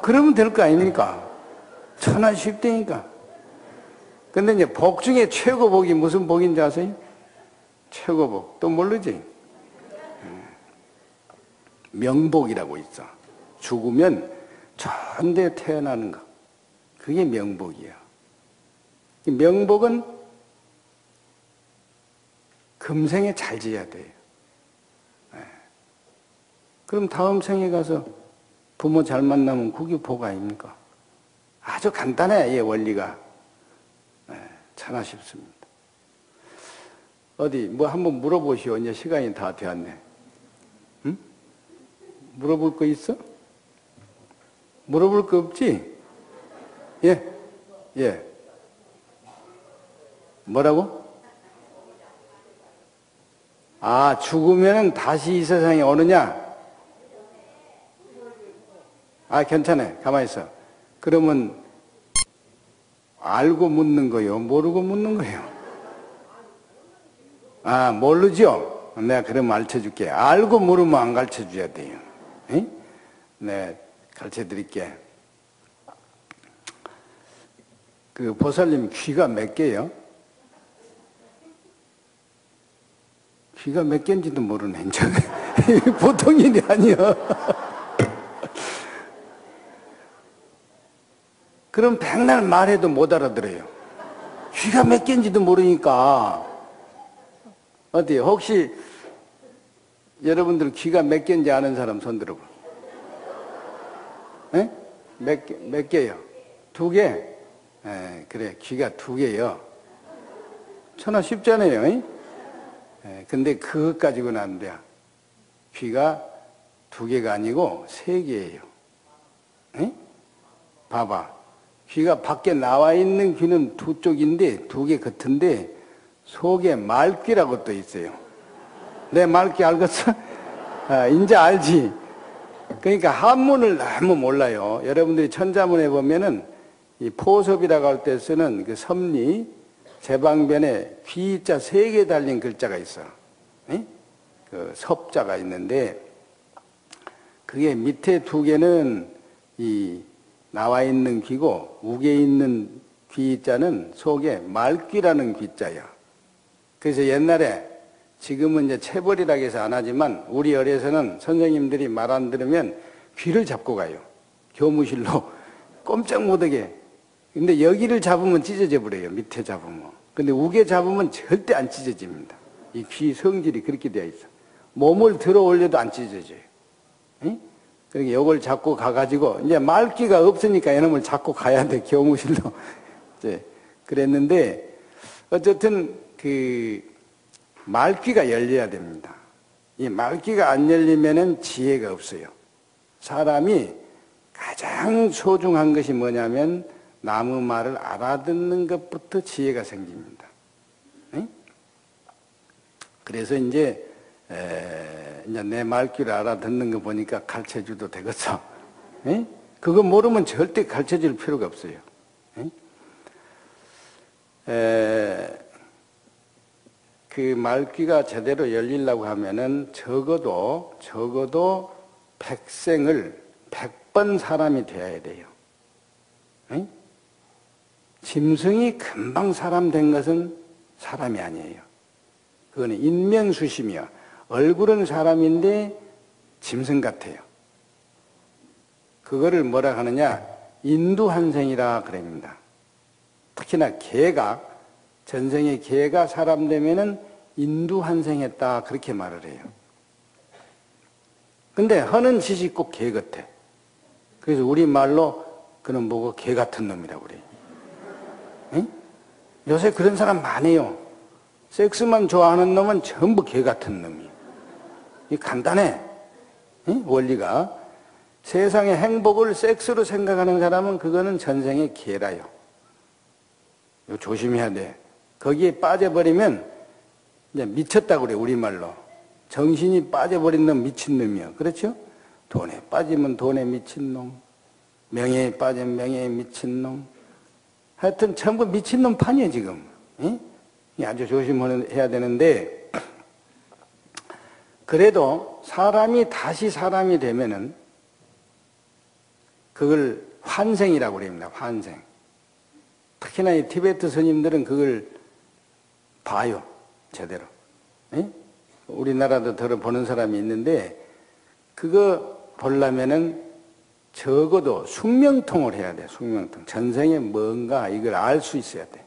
그러면 될 거 아닙니까? 천하 쉽다니까. 근데 이제 복 중에 최고 복이 무슨 복인지 아세요? 최고 복. 또 모르지? 명복이라고 있어. 죽으면 좋은 데 태어나는 거. 그게 명복이야. 명복은 금생에 잘 지어야 돼요. 그럼 다음 생에 가서 부모 잘 만나면 그게 복 아닙니까? 아주 간단해, 이 원리가. 천하 쉽습니다. 어디, 뭐 한번 물어보시오. 이제 시간이 다 되었네. 응? 물어볼 거 있어? 물어볼 거 없지? 예? 예. 뭐라고? 아, 죽으면 다시 이 세상에 오느냐? 아, 괜찮아. 가만히 있어. 그러면 알고 묻는 거요? 모르고 묻는 거요? 아, 모르죠? 내가 그럼 가르쳐 줄게. 알고 모르면 안 가르쳐 줘야 돼요. 에? 네, 가르쳐 드릴게. 그 보살님 귀가 몇 개요? 귀가 몇 개인지도 모르네, 이제. 보통 일이 아니야. 그럼 백날 말해도 못 알아들어요. 귀가 몇 개인지도 모르니까. 어때요? 혹시 여러분들 귀가 몇 개인지 아는 사람 손 들어봐. 에? 몇 개요? 2개? 에, 그래, 귀가 2개요. 천하 쉽잖아요. 에, 근데 그것 가지고는 안 돼요. 귀가 2개가 아니고 3개예요. 에? 봐봐. 귀가 밖에 나와 있는 귀는 2쪽인데 2개 같은데 속에 말귀라고 또 있어요. 내 말귀 알겠어? 아, 이제 알지? 그러니까 한문을 너무 몰라요. 여러분들이 천자문에 보면은 이 포섭이라고 할 때 쓰는 그 섭리, 제방변에 귀자 3개 달린 글자가 있어. 에? 그 섭자가 있는데 그게 밑에 2개는 이 나와 있는 귀고 우에 있는 귀자는 속에 말귀라는 귀자야. 그래서 옛날에 지금은 이제 체벌이라고 해서 안 하지만 우리 어려서는 선생님들이 말 안 들으면 귀를 잡고 가요. 교무실로 꼼짝 못하게. 근데 여기를 잡으면 찢어져 버려요. 밑에 잡으면. 근데 우에 잡으면 절대 안 찢어집니다. 이 귀 성질이 그렇게 되어 있어. 몸을 들어 올려도 안 찢어져요. 응? 그러니까 이걸 잡고 가가지고, 이제 말귀가 없으니까 이놈을 잡고 가야 돼, 교무실로. 이제, 그랬는데, 어쨌든, 말귀가 열려야 됩니다. 이 말귀가 안 열리면은 지혜가 없어요. 사람이 가장 소중한 것이 뭐냐면, 남의 말을 알아듣는 것부터 지혜가 생깁니다. 응? 그래서 이제 내 말귀를 알아듣는 거 보니까 가르쳐 줘도 되겠어. 에? 그거 모르면 절대 가르쳐 줄 필요가 없어요. 그 말귀가 제대로 열리려고 하면은 적어도 100생을 100번 사람이 되어야 돼요. 에? 짐승이 금방 사람 된 것은 사람이 아니에요. 그거는 인면수심이야. 얼굴은 사람인데 짐승 같아요. 그거를 뭐라 하느냐? 인두한생이라 그럽니다. 특히나 개가, 전생의 개가 사람 되면은 인두한생했다 그렇게 말을 해요. 근데 하는 짓이 꼭 개 같아. 그래서 우리말로 그는 뭐고 개 같은 놈이라고 그래요. 응? 요새 그런 사람 많아요. 섹스만 좋아하는 놈은 전부 개 같은 놈이에요. 이 간단해. 응? 원리가. 세상의 행복을 섹스로 생각하는 사람은 그거는 전생의 개라요. 이거 조심해야 돼. 거기에 빠져버리면 이제 미쳤다고 그래, 우리말로. 정신이 빠져버린 놈 미친놈이요. 그렇죠? 돈에 빠지면 돈에 미친놈, 명예에 빠지면 명예에 미친놈. 하여튼 전부 미친놈 판이에요, 지금. 응? 아주 조심해야 되는데, 그래도 사람이 다시 사람이 되면은 그걸 환생이라고 그럽니다. 환생. 특히나 이 티베트 스님들은 그걸 봐요. 제대로. 예? 우리나라도 들어보는 사람이 있는데 그거 보려면은 적어도 숙명통을 해야 돼. 숙명통. 전생에 뭔가 이걸 알 수 있어야 돼.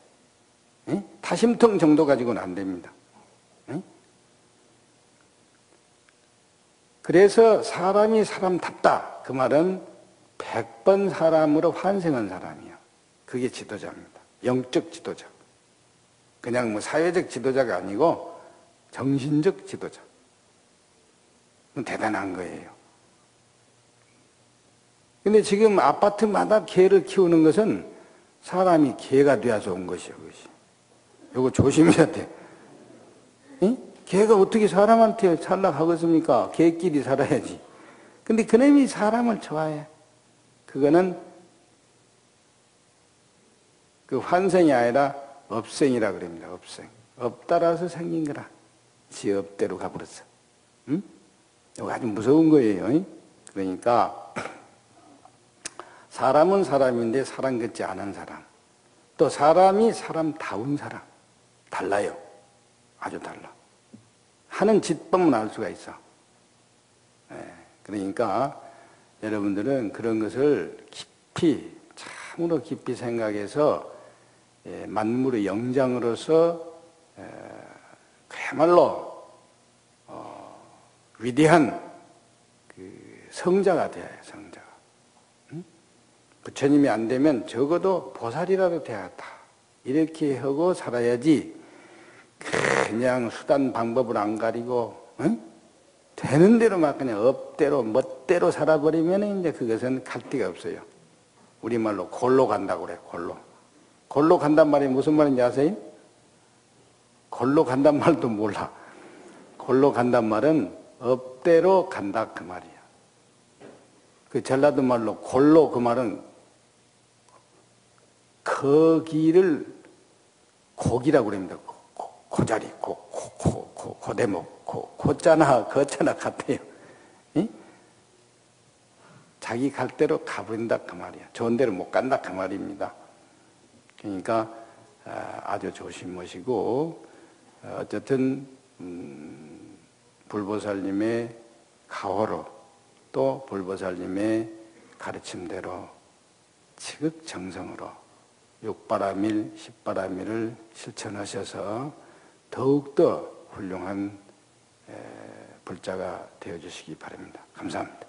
예? 타심통 정도 가지고는 안 됩니다. 예? 그래서 사람이 사람답다. 그 말은 100번 사람으로 환생한 사람이야. 그게 지도자입니다. 영적 지도자. 그냥 뭐 사회적 지도자가 아니고 정신적 지도자. 대단한 거예요. 근데 지금 아파트마다 개를 키우는 것은 사람이 개가 되어서 온 것이요, 그것이. 이거 조심해야 돼. 응? 개가 어떻게 사람한테 살락하겠습니까? 개끼리 살아야지. 근데 그놈이 사람을 좋아해. 그거는 그 환생이 아니라 업생이라 그럽니다. 업생. 업 따라서 생긴 거라. 지 업대로 가버렸어. 응? 이거 아주 무서운 거예요. 그러니까 사람은 사람인데 사람 같지 않은 사람. 또 사람이 사람다운 사람. 달라요. 아주 달라. 하는 짓 보면 알 수가 있어. 그러니까 여러분들은 그런 것을 깊이, 참으로 깊이 생각해서 만물의 영장으로서 그야말로 위대한 그 성자가 돼야 해요. 성자가. 응? 부처님이 안 되면 적어도 보살이라도 돼야겠다. 이렇게 하고 살아야지 그냥 수단 방법을 안 가리고 응? 되는 대로 막 그냥 업대로 멋대로 살아버리면 이제 그것은 갈 데가 없어요. 우리말로 골로 간다고 그래. 골로. 골로 간단 말이 무슨 말인지 아세요? 골로 간단 말도 몰라. 골로 간단 말은 업대로 간다 그 말이야. 그 전라도 말로 골로 그 말은 거기를 고기라고 그럽니다. 고자리, 고대목, 고자나 거자나 같아요. 응? 자기 갈 대로 가버린다 그 말이야. 좋은 데로 못 간다 그 말입니다. 그러니까 아주 조심하시고 어쨌든 불보살님의 가호로 또 불보살님의 가르침대로 지극정성으로 육바라밀, 십바라밀을 실천하셔서 더욱더 훌륭한 불자가 되어주시기 바랍니다. 감사합니다.